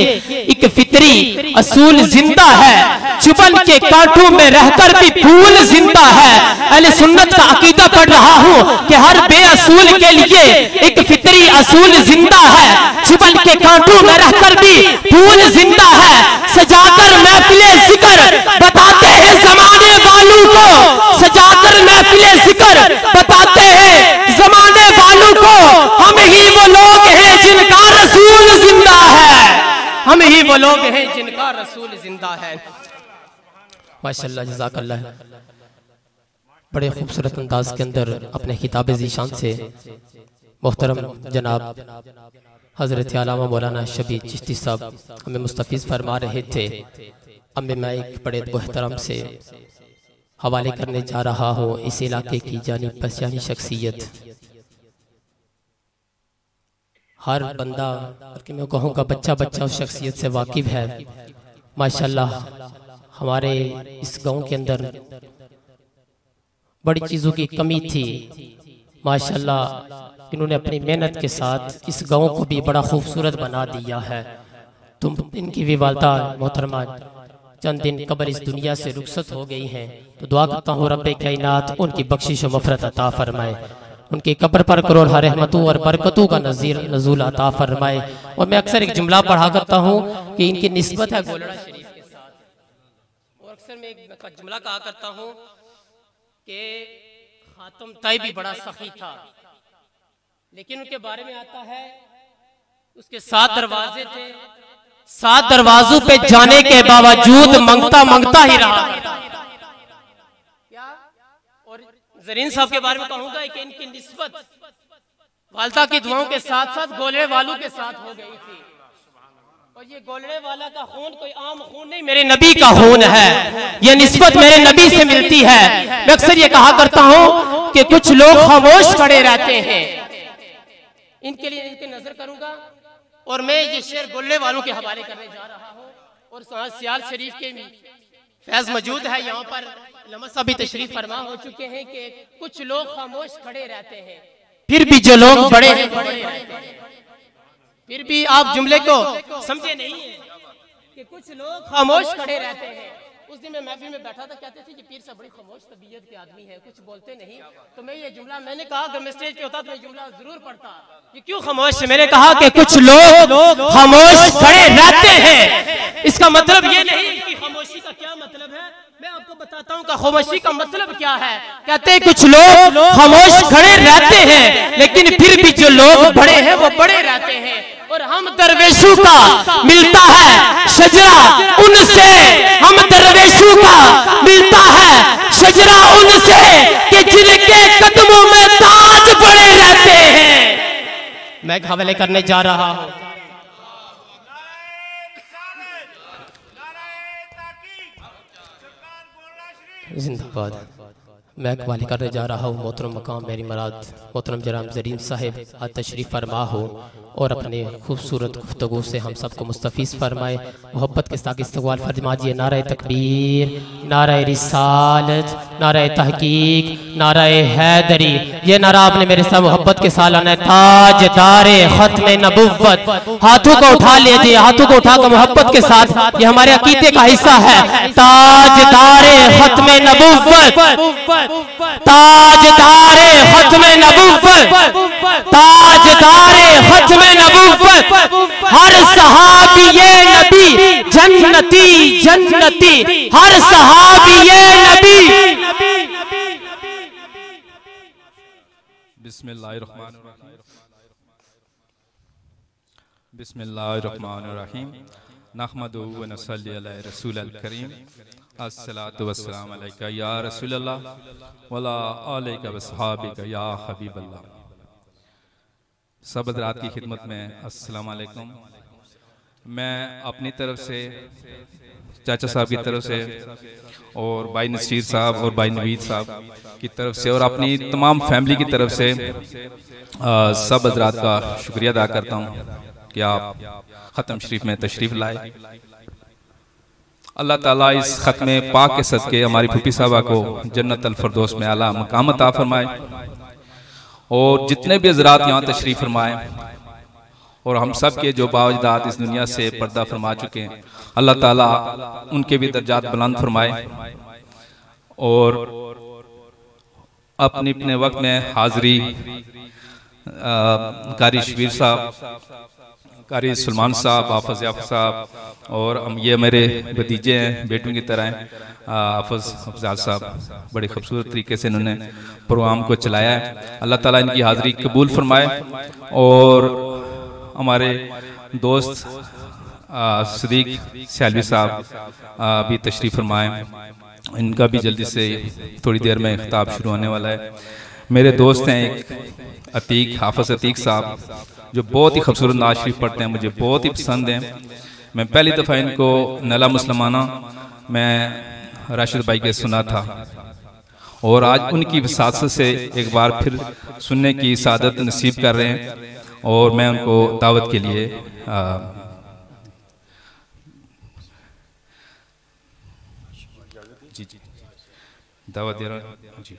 एक फितरी असूल जिंदा है, चुबन के कांटों में रहकर भी फूल जिंदा है। अहले सुन्नत का अकीदा पढ़ रहा हूँ कि हर बेअसूल के लिए एक फितरी असूल जिंदा है, चुबन के कांटों में रहकर भी फूल जिंदा है। सजाकर महफिले जिक्र बताते हैं जमाने वालों को, सजाकर महफिले जिक्र बताते हैं जमाने वालों को, हम ही वो लोग हैं जिनका रसूल जिंदा है, हम ही वो लोग हैं जिनका रहा है। माशाअल्लाह जज़ाकल्लाह। बड़े खूबसूरत अंदाज के अंदर अपने खिताब ज़ीशान से मोहतरम जनाब हज़रत अल्लामा मौलाना शबीर चिश्ती साहब हमें मुस्तफ़ीज़ फरमा रहे थे। अब मैं एक बड़े मोहतरम से हवाले करने जा रहा हूँ इस इलाके की जानी पहचानी शख्सियत। हर बंदा बल्कि मैं कहूँगा बच्चा बच्चा उस शख्सियत से वाकिफ़ है। माशाअल्लाह हमारे इस गांव के अंदर बड़ी चीज़ों की कमी थी। माशाअल्लाह इन्होंने अपनी मेहनत के साथ इस गांव को भी बड़ा खूबसूरत बना दिया है। तुम इनकी भी वालदा मोहतरमा चंद दिन कब्र इस दुनिया से रुखसत हो गई हैं, तो दुआ करता हूँ रब्बे कायनात उनकी बख्शिश व मफ़रत अता फरमाए, उनके कब्र पर करोड़ रहमतों और बरकतों का नज़ूल अता फरमाए। और मैं अक्सर एक जुमला पढ़ा करता हूँ कि इनकी निस्बत है गोलड़ा शरीफ के साथ, और अक्सर मैं एक जुमला कहा करता हूँ कि खातम ताई भी बड़ा सखी था, लेकिन उनके बारे में आता है उसके 7 दरवाजे थे, 7 दरवाजों पे जाने के बावजूद मंगता मंगता ही रहा। क्या? और ज़रीन साहब के बारे में कहूंगा कि इनकी निस्बत वालदा की दुआओं के साथ साथ गोलड़े वालों के साथ हो गई थी। और ये गोलड़े वाला का खून कोई आम खून नहीं, मेरे नबी का खून है। ये निस्बत मेरे नबी से मिलती है। मैं अक्सर ये कहा करता हूँ कि कुछ लोग खामोश खड़े रहते हैं, इनके लिए इनकी नजर करूंगा। और मैं ये शेर गोलड़े वालों के हवाले करने जा रहा हूँ। और सियाल शरीफ के फैज मौजूद है यहाँ पर, लम्हा साहब भी तशरीफ फरमा हो चुके हैं कि कुछ लोग खामोश खड़े रहते हैं, फिर भी जो लोग बड़े हैं बड़े रहते हैं। फिर भी आप जुमले को समझे नहीं है कि कुछ लोग खामोश खड़े रहते हैं। उस दिन मैं महफिल में बैठा था, कहते थे कि पीर साहब बड़ी खामोश तबीयत के आदमी है, कुछ बोलते नहीं। तो मैं ये जुमला मैंने कहा अगर मैं स्टेज पे होता तो मैं जुमला जरूर पढ़ता कि क्यों खामोश है। मैंने कहा कि कुछ लोग खामोश खड़े रहते हैं, इसका मतलब ये नहीं कि खामोशी का क्या मतलब है। मैं आपको बताता हूँ कि खामोशी का मतलब क्या है। कहते हैं कुछ लोग खामोश खड़े रहते हैं, लेकिन फिर भी जो लोग बड़े हैं वो बड़े रहते हैं। और हम दरवेशों का मिलता है शजरा उनसे, हम दरवेशों का मिलता है शजरा उनसे कि जिनके कदमों में ताज पड़े रहते हैं। मैं हवाले करने जा रहा हूँ। जिंदाबाद। मैं हवाले करने जा रहा हूँ मोहतरम मकाम मेरी मराद मोहतरम जनाब ज़रीन साहिब आज तशरीफ़ फरमा हो और अपने खूबसूरत गुफ्तगू से हम सबको मुस्तफ़ीज़ फरमाए। मोहब्बत के साथ इस्तक़बाल फरमाइए। नारे तकबीर, नारे रिसालत, नारे तहकीक, नारे हैदरी। ये नारा आपने मेरे साथ मोहब्बत के साथ लाना है। ताजदारे ख़त्म नबुव्वत, हाथों को उठा लीजिए, हाथों को उठाकर मोहब्बत के साथ, ये हमारे अकीदे का हिस्सा है। ताजदारे ख़त्म नबुव्वत, ताजदारे ख़त्म नबुव्वत, ताजदारे ख़त्म नबुव्वत, हर सहाबिये नबी जन्नती जन्नती, हर सहाबिये नबी। बिस्मिल्लाहिर्रहमानिर्रहीम, बिस्मिल्लाहिर्रहमानिर्रहीम, नहमदुहु व नसल्ली अला रसूलिल करीम, अस्सलातु वस्सलामु अलैका या रसूलल्लाह वला आलिका व सहाबिका या हबीबल्लाह। सब हज़रात की खिदमत में अस्सलाम वालेकुम। मैं अपनी तरफ से, चाचा साहब की तरफ से और भाई नसीर साहब और भाई नवीद साहब की तरफ से और अपनी तमाम फैमिली की तरफ से सब हज़रात का शुक्रिया अदा करता हूँ कि आप ख़त्म शरीफ में तशरीफ़ लाए। अल्लाह ताला इस ख़त्म पाक के सदके हमारी फूफी साहबा को जन्नत अल फरदौस में आला मकाम अता फरमाए और जितने भी हज़रात यहाँ तशरीफ़ फरमाए और हम सब के जो बावजदात इस दुनिया से पर्दा फरमा चुके हैं, अल्लाह ताला उनके भी दर्जात बुलंद फरमाए और अपने अपने वक्त में हाज़री कारी शबीर साहब, कारी सलमान साहब, हाफिज याफ़ साहब और हम ये मेरे भतीजे हैं, बेटों की तरह हैं, हाफिज अफजाल साहब। बड़े खूबसूरत तरीके से इन्होंने प्रोग्राम को चलाया है। अल्लाह ताला इनकी हाज़री कबूल फरमाए और हमारे दोस्त सदीक सैलवी साहब भी तशरीफ़ फरमाएँ, इनका भी जल्दी से थोड़ी देर में खिताब शुरू होने वाला है। मेरे दोस्त हैं एक अतीक, हाफिज़ अतीक साहब, जो बहुत ही खूबसूरत नात शरीफ पढ़ते हैं, मुझे बहुत ही पसंद हैं। मैं पहली दफ़ा इनको नला मुसलमाना मैं राशिद भाई के सुना था और आज उनकी विसासत से एक बार फिर सुनने की सादत नसीब कर रहे हैं और मैं उनको दावत के लिए जी दावत दे रहा हूँ जी।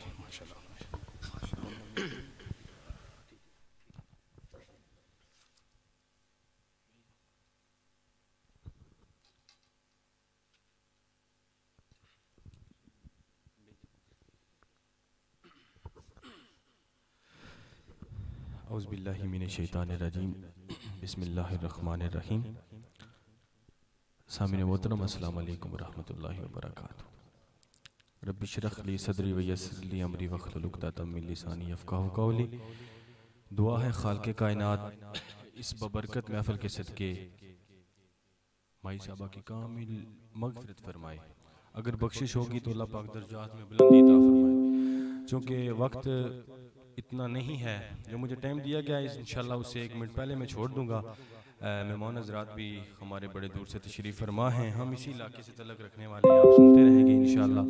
औज़ुबिल्लाहि मिनश्शैतानिर्रजीम, बिस्मिल्लाहिर्रहमानिर्रहीम। सामिन मोहतरम, अस्सलामु अलैकुम वरहमतुल्लाहि वबरकातुहू। रब्बि इश्रह ली सदरी व यस्सिर ली अमरी वहलुल उक़दतम मिन लिसानी यफ़क़हू क़ौली। दुआ है खालिक़े कायनात इस बबरकत महफ़िल के सदके माई साहबा की कामिल मग़फ़िरत फरमाए। अगर बख्शिश होगी तो अल्लाह पाक दर्जात में बुलंदी अता फरमाए। चूँकि वक्त इतना नहीं है जो मुझे टाइम दिया गया है, इंशाअल्लाह उससे 1 मिनट पहले मैं छोड़ दूंगा। मेहमान हज़रात भी हमारे बड़े दूर से तशरीफ़ फरमा हैं, हम इसी इलाके से तलक रखने वाले हैं, आप सुनते रहेंगे इंशाअल्लाह।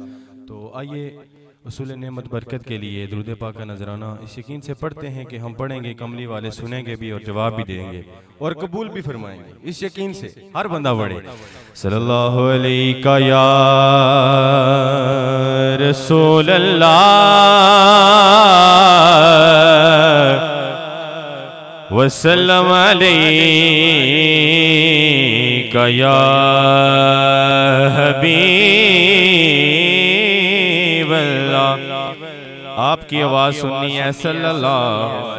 तो आइए उसूल नेमत बरकत के लिए दुरूद पाक का नजराना इस यकीन से पढ़ते हैं कि हम पढ़ेंगे, कमली वाले सुनेंगे भी और जवाब भी देंगे और कबूल भी फरमाएंगे, इस यकीन से हर बंदा पढ़े। सल्लल्लाहु अलैका या रसूल अल्लाह वसल्लम अलैका या हबीब अल्लाह। आपकी आवाज सुननी है सल्लल्लाहु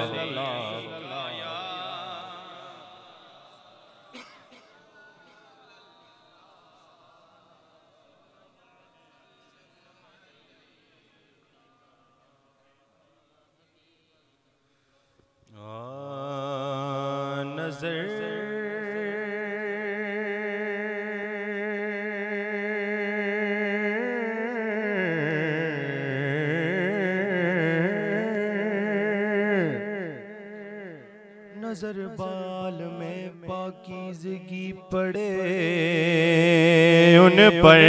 नजर बाल में पाकीज़गी पड़े उन पर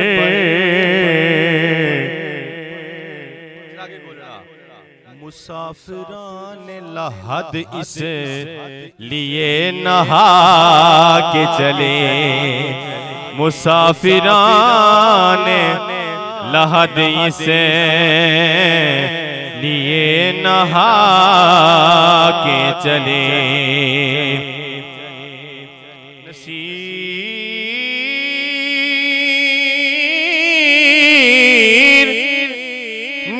मुसाफिरान लहद इस लिए नहा के चले। मुसाफिरान लहद इस लिए नहा के चले।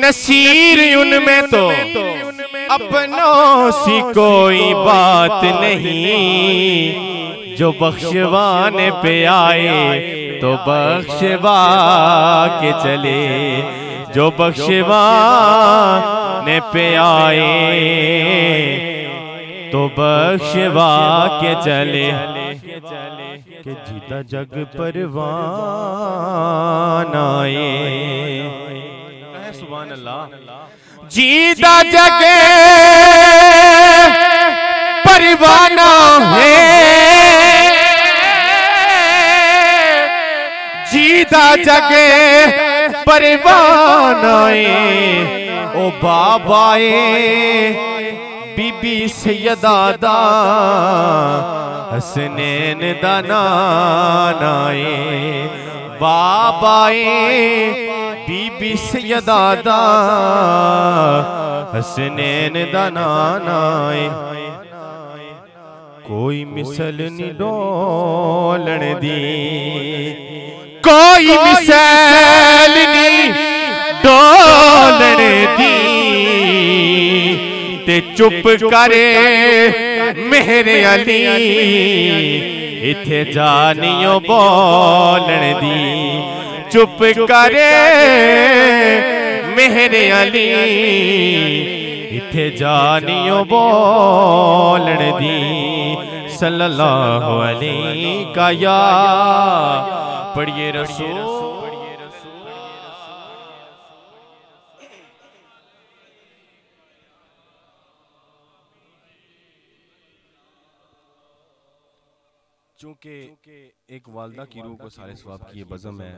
नसीर उनमें तो अपनों सी कोई बात नहीं, जो बख्शवाने पे आए तो बख्शवा के चले। जो बख्शवाने पे आए तो बख्शवा के चले। के जीता जग परवान आए, सुभान अल्लाह। जीता जग परवाना है, जीता जग परवाना है। ओ बाबाए बीबी सैयदा दा हसनैन दा नाना है। बाबाए बीबी सैयदा दा हसनैन दा नाना है। कोई मिसल नी डोलण दी, कोई मिसल नी डोलण दी, ते चुप करे मेरे अली इथे जानियो बोलण दी। चुप करे मेरे अली इथे जानियो बोलण दी। सल्लल्लाहु अलैहि का या पढ़िए रसूल। चूँकि एक वालदा की रूह को सारे सवाब की ये बज़म है,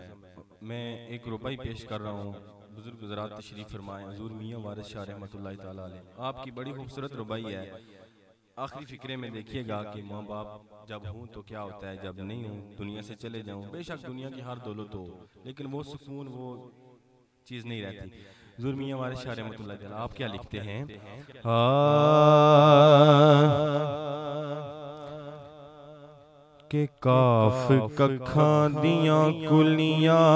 मैं एक रुबाई पेश कर रहा हूँ। बुजुर्ग हज़रात तशरीफ़ फरमाएं। हुज़ूर मियाँ वारिस शाह रहमतुल्लाहि ताला अलैह आपकी बड़ी खूबसूरत रुबाई है। आखिरी फ़िक्रे में देखिएगा कि माँ बाप जब हूँ तो क्या होता है, जब नहीं हूँ दुनिया से चले जाऊँ। बेशक दुनिया की हर दौलत हो, लेकिन वो सुकून वो चीज़ नहीं रहती। हुज़ूर मियाँ वारिस शाह रहमतुल्लाहि ताला आप क्या लिखते हैं? के काफ कखां दियां कुलियां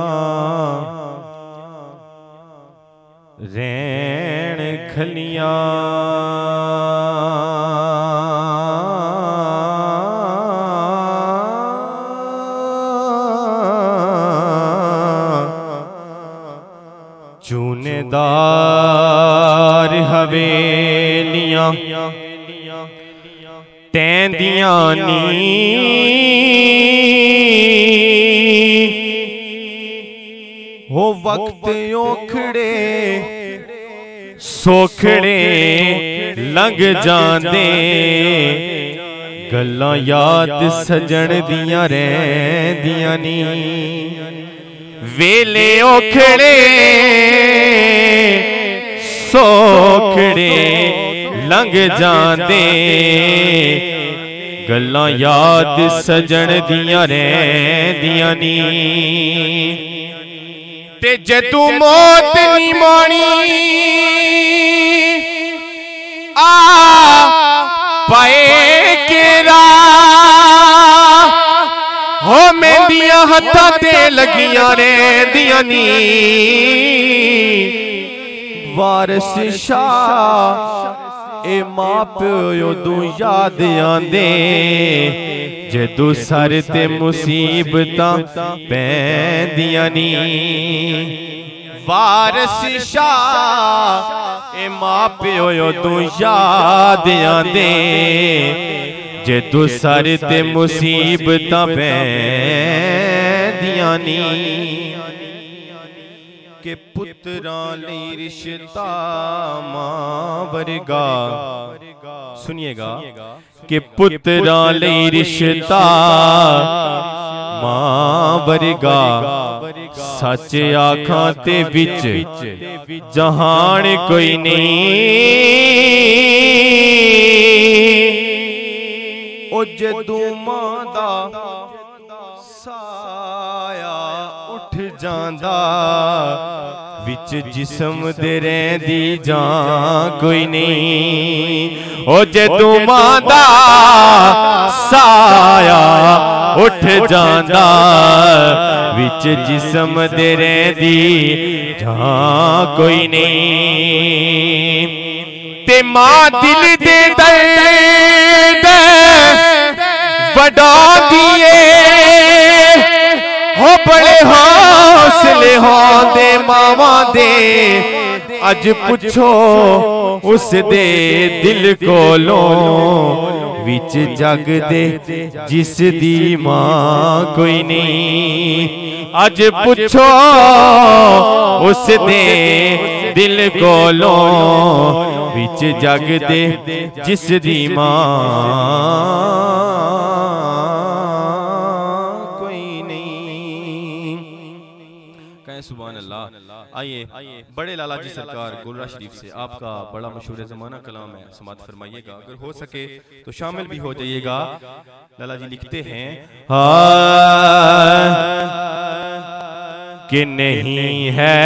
रैन खलियां चूनेदार हवेलियां तैंदियां नी हो वक्त ओखड़े सोखड़े लंघ जांदे गल्लां याद सजण दियां रहिंदियां नी वेले ओखड़े सोखड़े लंघ जांदे गल्लां याद सजण दियां रहिंदियां नी ते जदू मौत नी माणी आ पाए केरा हो मेंदियां हत्थां ते लगियां रहिंदियां नी वारिस शाह ए मां प्यो उदू याद आंदे जदू सर ते मुसीबतां पैंदियां नी वारिस शाह ए मां प्यो उदू याद आंदे जदू सर ते मुसीबतां पैंदियां नी के पुत्रां लई रिश्ता मां वर्गा सुनिएगा कि पुत्रां लई रिश्ता मां वर्गा सच आखां ते विच जहान कोई नहीं ओ जदू मां दा साया उठ जांदा विच जिस्म दे रहिंदी जां कोई नहीं ओ जदू मां दा साया उठ जांदा विच जिस्म दे रहिंदी जां कोई नहीं ते मां दिल दे दर्द वडा दिए हो बड़े हौसले होंदे मावां दे अज पुछो उस दे दिल कोलों विच जग दे जिस दी मां कोई नहीं अज पुछो उस दे दिल कोलों विच जग दे जिस दी मां सुभान अल्लाह। आइए बड़े लाला जी सरकार गोलरा शरीफ से आपका बड़ा मशहूर ज़माना कलाम है, समात फरमाइएगा। अगर हो सके तो शामिल भी हो जाइएगा। लाला जी लिखते हैं कि नहीं है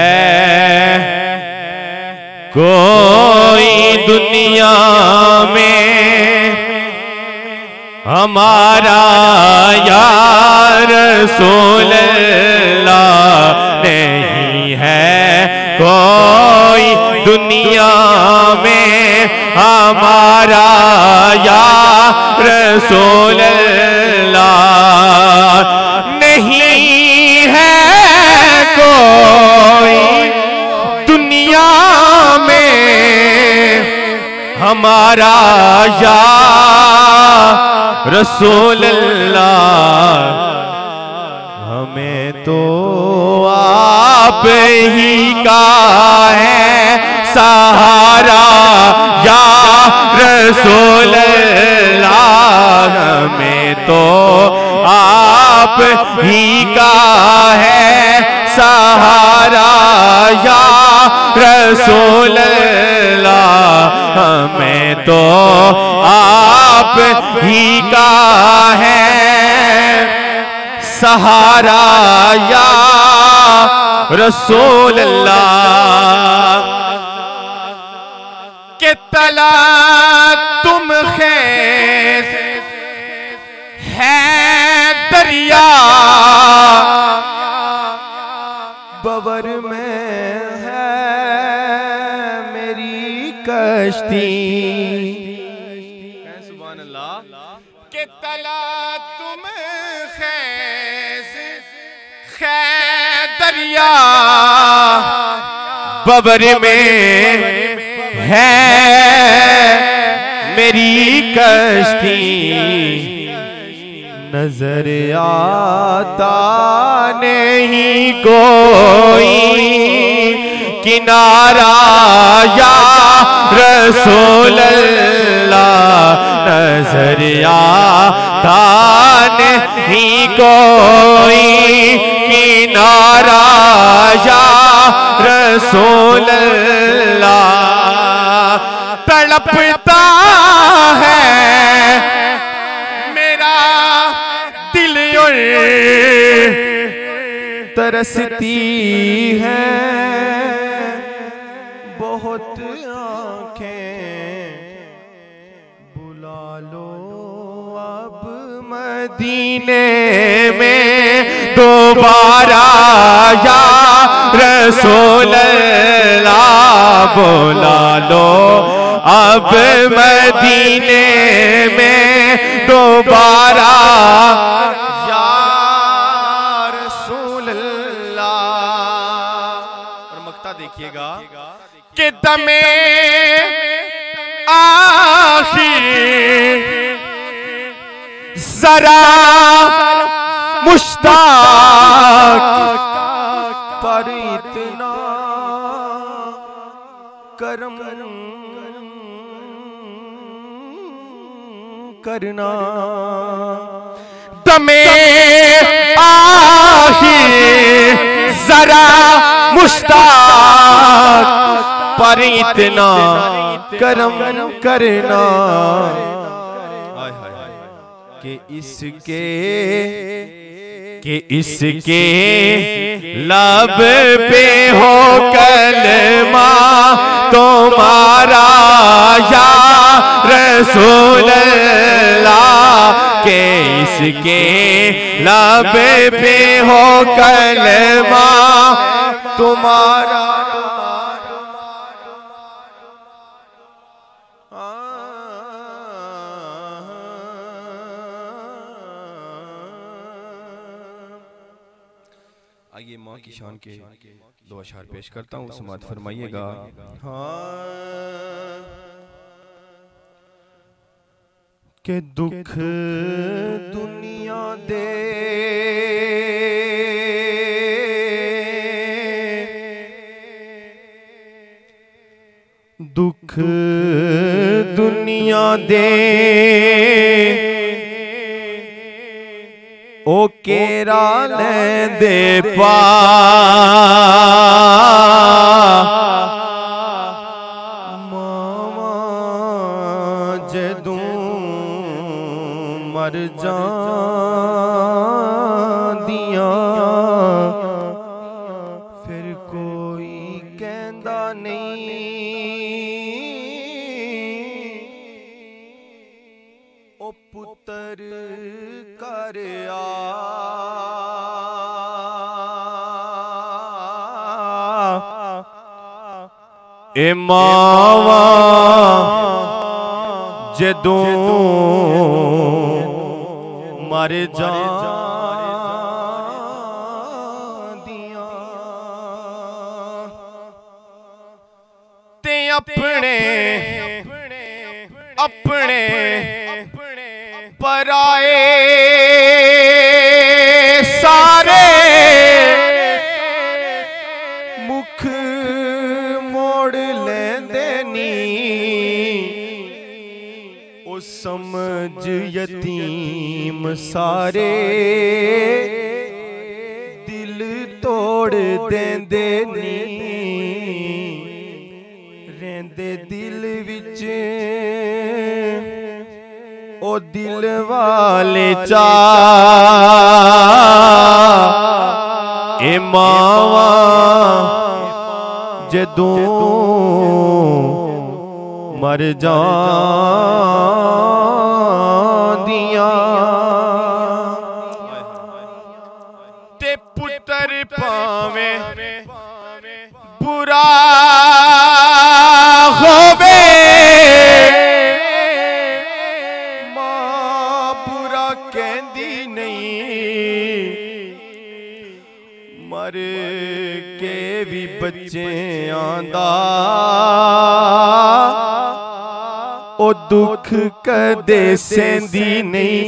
कोई दुनिया में हमारा यार रसूल अल्लाह नहीं है कोई दुनिया में हमारा यार रसूल अल्लाह नहीं है कोई दुनिया में हमारा या रसूल अल्लाह, हमें तो आप ही का है सहारा या रसूल अल्लाह, हमें तो आप ही का है सहारा या रसूल अल्लाह, हमें तो आप ही का है सहारा या रसूल अल्लाह। के तला तुम खैर है दरिया, बवर में है मेरी कश्ती। सुभान अल्लाह। के तला तुम खै दरिया, बवर में है मेरी कश्ती। नजर आता नहीं कोई किनारा या रसूल अल्लाह, नजर आता नहीं कोई किनारा या रसूल अल्लाह। तड़पता है मेरा दिल और तरसती है बहुत आंखें, बुला लो अब मदीने में दोबारा या रसूल अल्लाह, बुला लो अब मदीने में दोबारा या रसूल अल्लाह। और मक्ता देखिएगा कि दमे आखिर जरा मुश्ताक पर इतना करम करना। दमे आखिर जरा मुश्ताक पर इतना करम करना कि इसके लब पे हो कलमा तुम्हारा या रसूल अल्लाह, के इसके लब पे हो कलमा तुम्हारा। आइए माँ की शान के दो अशआर पेश करता हूँ, समाअत फरमाइएगा। हाँ के दुख दुनिया दे दुख दुनिया दे ओ केरा ने दे पा मामा जदू मर जा दिया फिर कोई कहंदा नहीं ओ पुत्र कर ए मावा जदों मर जा दिया ते अपने अपने पराए सारे मुख मोड़ लेंदे नी ओ समझ यतीम सारे दिल तोड़ देंदे नी रेंदे दिल विच ओ दिल वाले चा ए मावा जदों मर जांदियां ते पुत्र पावे बुरा होवे मां बुरा कहंदी नहीं मर के भी बच्चे आंदा ओ दुख कदे सेंदी नहीं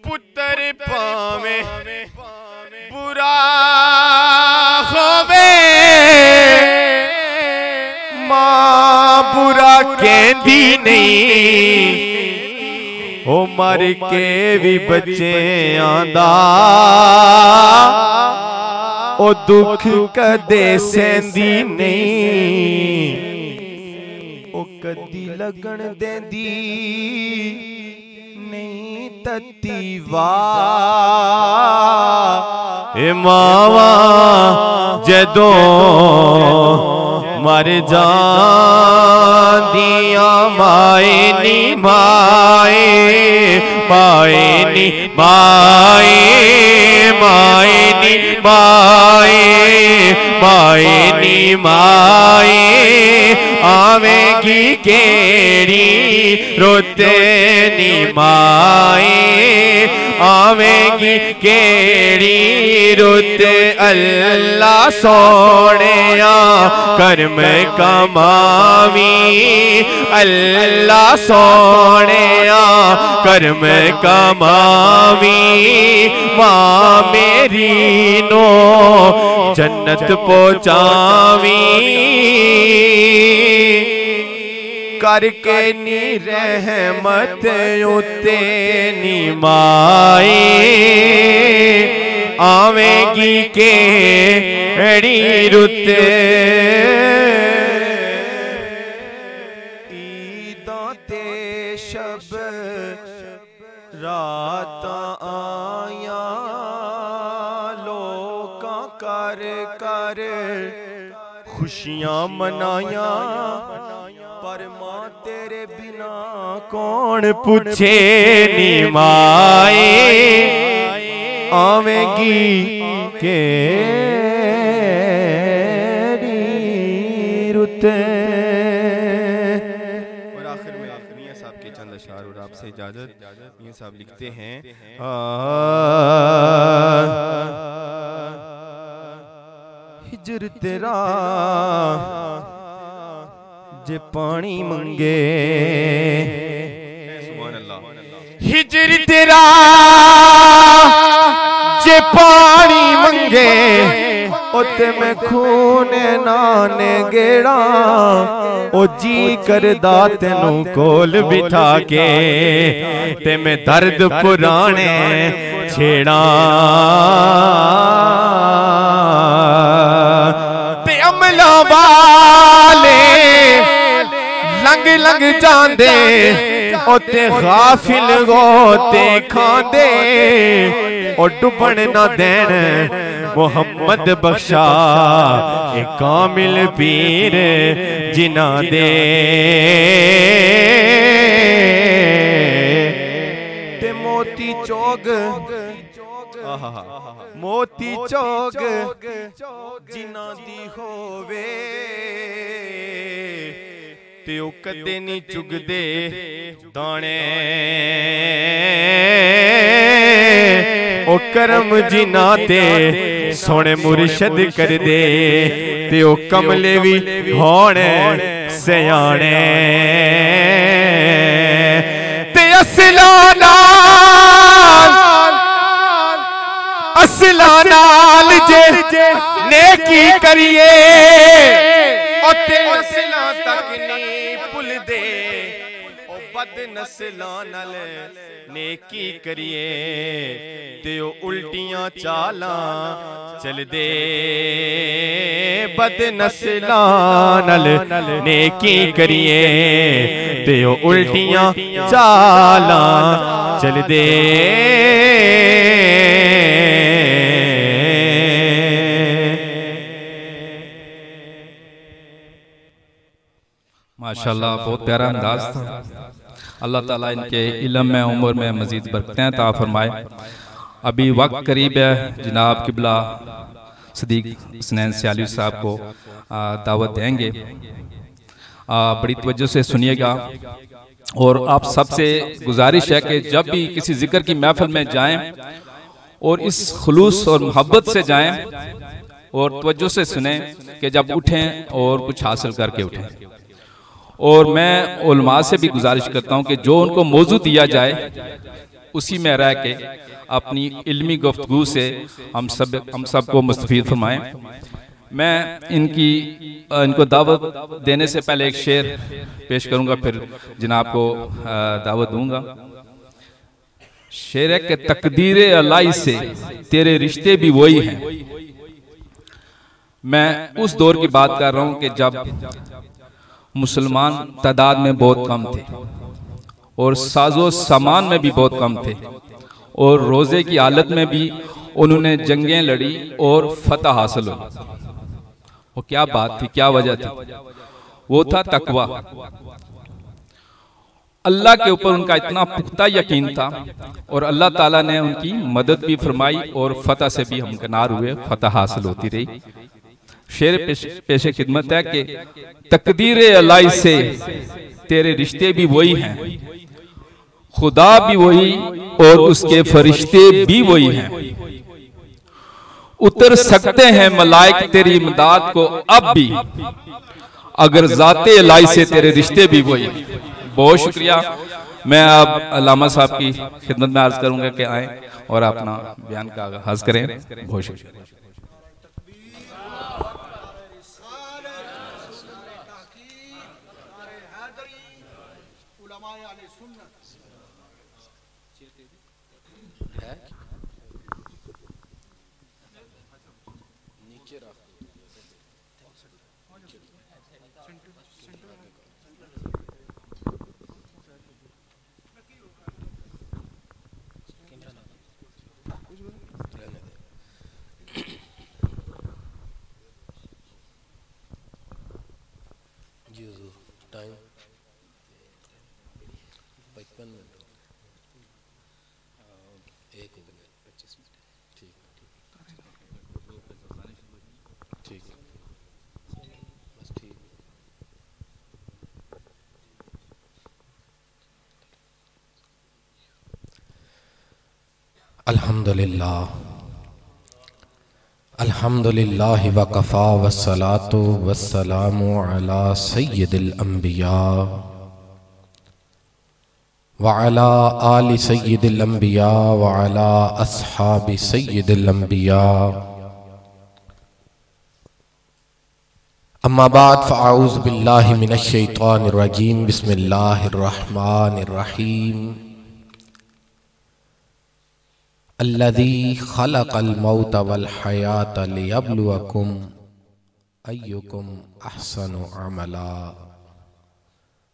पुत्र पावे बुरा होवे मां बुरा कहंदी नहीं ओ मर के भी बच्चे आंदा ओ दुख कदे सेंदी नहीं ओ कदी लगन देंदी नहीं तती वाह ए मावा जदों मर जांदियां माए नी माए माए नी माए माए नी माए माए नी माए आवेगी केड़ी रोते नी माए आवेगी केड़ी रोते अल्लाह सोनिया कर्म कमावी अल्लाह सोनिया कर्म कमावी मां मेरी नो जन्नत पहुंचावी करके नी रहमत उते नी माए आवेगी केड़ी रुते ईदां ते शब रात आया लोकां कर कर खुशियां मनाया पर मां तेरे बिना कौन पूछे नी माए आवेगी केड़ी रुते। और आखिर में मियां साहब के चंद अशआर और आपसे इजाजत। मियां साहब लिखते हैं हिजर तेरा जे पानी मंगे हिजर तेरा जे पानी मंगे उते मैं खून नाने गेड़ा ओ जी करदा तेनू कोल बिठा के ते मैं दर्द पुराने छेड़ा ते अमला वाले लंग लंग जांदे ओते गाफिल होते खांदे ओ डुबन ना देन मोहम्मद बख्शा ए कामिल पीर जिना दे ते मोती चौक मोती चौक जिना दी होवे ते ओ कदे नहीं चुगदे दाने ओ करम जिना ते सोने मुर्शद कर दे ते ओ कमले भी होने सयाने ते असला नाल जे नेकी करिए ओ ते नस्लां तक नहीं भुल दे ओ बद नस्लां नाल नेकी करिए ते ओ उल्टियां चालां चल दे बद नस्लां नाल नेकी करिए ते ओ उल्टियां चालां चल दे माशाल्लाह बहुत प्यारा अंदाज था। अल्लाह ताला इनके इल्म में उम्र में मजीद बरकतें अता फरमाए। अभी वक्त करीब है, जनाब किबला सदीक हसनैन सियाली साहब को दावत देंगे। बड़ी तवज्जो से सुनिएगा और आप सबसे गुजारिश है कि जब भी किसी जिक्र की महफिल में जाएं और इस खुलूस और मोहब्बत से जाएं और तवज्जो से सुने कि जब उठें और कुछ हासिल करके उठें। और मैं उलमा से भी गुजारिश करता हूं कि जो उनको मौजू दिया जाए उसी में रह के अपनी इल्मी गुफ्तगू से हम सबको मुस्तफीद फरमाएं। मैं इनको दावत देने से पहले एक शेर पेश करूंगा, फिर जनाब को दावत दूंगा। शेर है कि तकदीरे अलाई से तेरे रिश्ते भी वही हैं। मैं उस दौर की बात कर रहा हूं कि जब मुसलमान तादाद में बहुत कम थे और साजो सामान में भी बहुत कम थे और रोजे की हालत में भी उन्होंने जंगें लड़ी और फतह हासिल हुई। वो क्या बात थी, क्या वजह थी? वो था तकवा। अल्लाह के ऊपर उनका इतना पुख्ता यकीन था और अल्लाह ताला ने उनकी मदद भी फरमाई और फतह से भी हमकिनार हुए, फतह हासिल होती रही। शेर पेशे खिदमत है कि तकदीरे अलाई से तेरे रिश्ते भी वही हैं, खुदा भी वही और उसके फरिश्ते भी वही हैं। उतर सकते हैं मलाइक तेरी इमदाद को अब भी, अगर जाते अलाई से तेरे रिश्ते भी वही हैं। बहुत शुक्रिया। मैं अब अल्लामा साहब की खिदमत में अर्ज करूंगा कि आए और अपना बयान का आगाज करें। बहुत शुक्रिया। अल्हम्दुलिल्लाह वकफ़ा वस्सलातु वस्सलामु अला सय्यिदिल अंबिया व अला आलि सय्यिदिल अंबिया व अला अस्हाबि सय्यिदिल अंबिया। अम्मा बाद फ़अऊज़ु बिल्लाहि मिनश शैतानिर रजीम। बिस्मिल्लाहिर रहमानिर रहीम। अल्लज़ी खलक़ल मौत वल हयात लियब्लुवकुम अय्युकुम अहसनु अमला।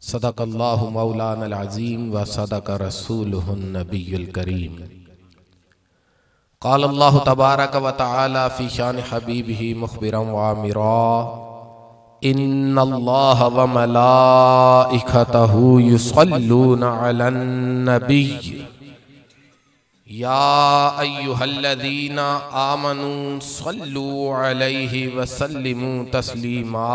सदक़ल्लाहु मौलानल अज़ीम व सदक़ रसूलुहुन नबियुल करीम। क़ाल अल्लाहु तबारक व तआला फ़ी शान हबीबिही मुख़बिरन व आमिरा इन्नल्लाह व मलाइकतहु युसल्लूना अलन नबिय्य या अय्युहल्लज़ीना आमनू सल्लू अलैहि व सल्लिमू तस्लीमा।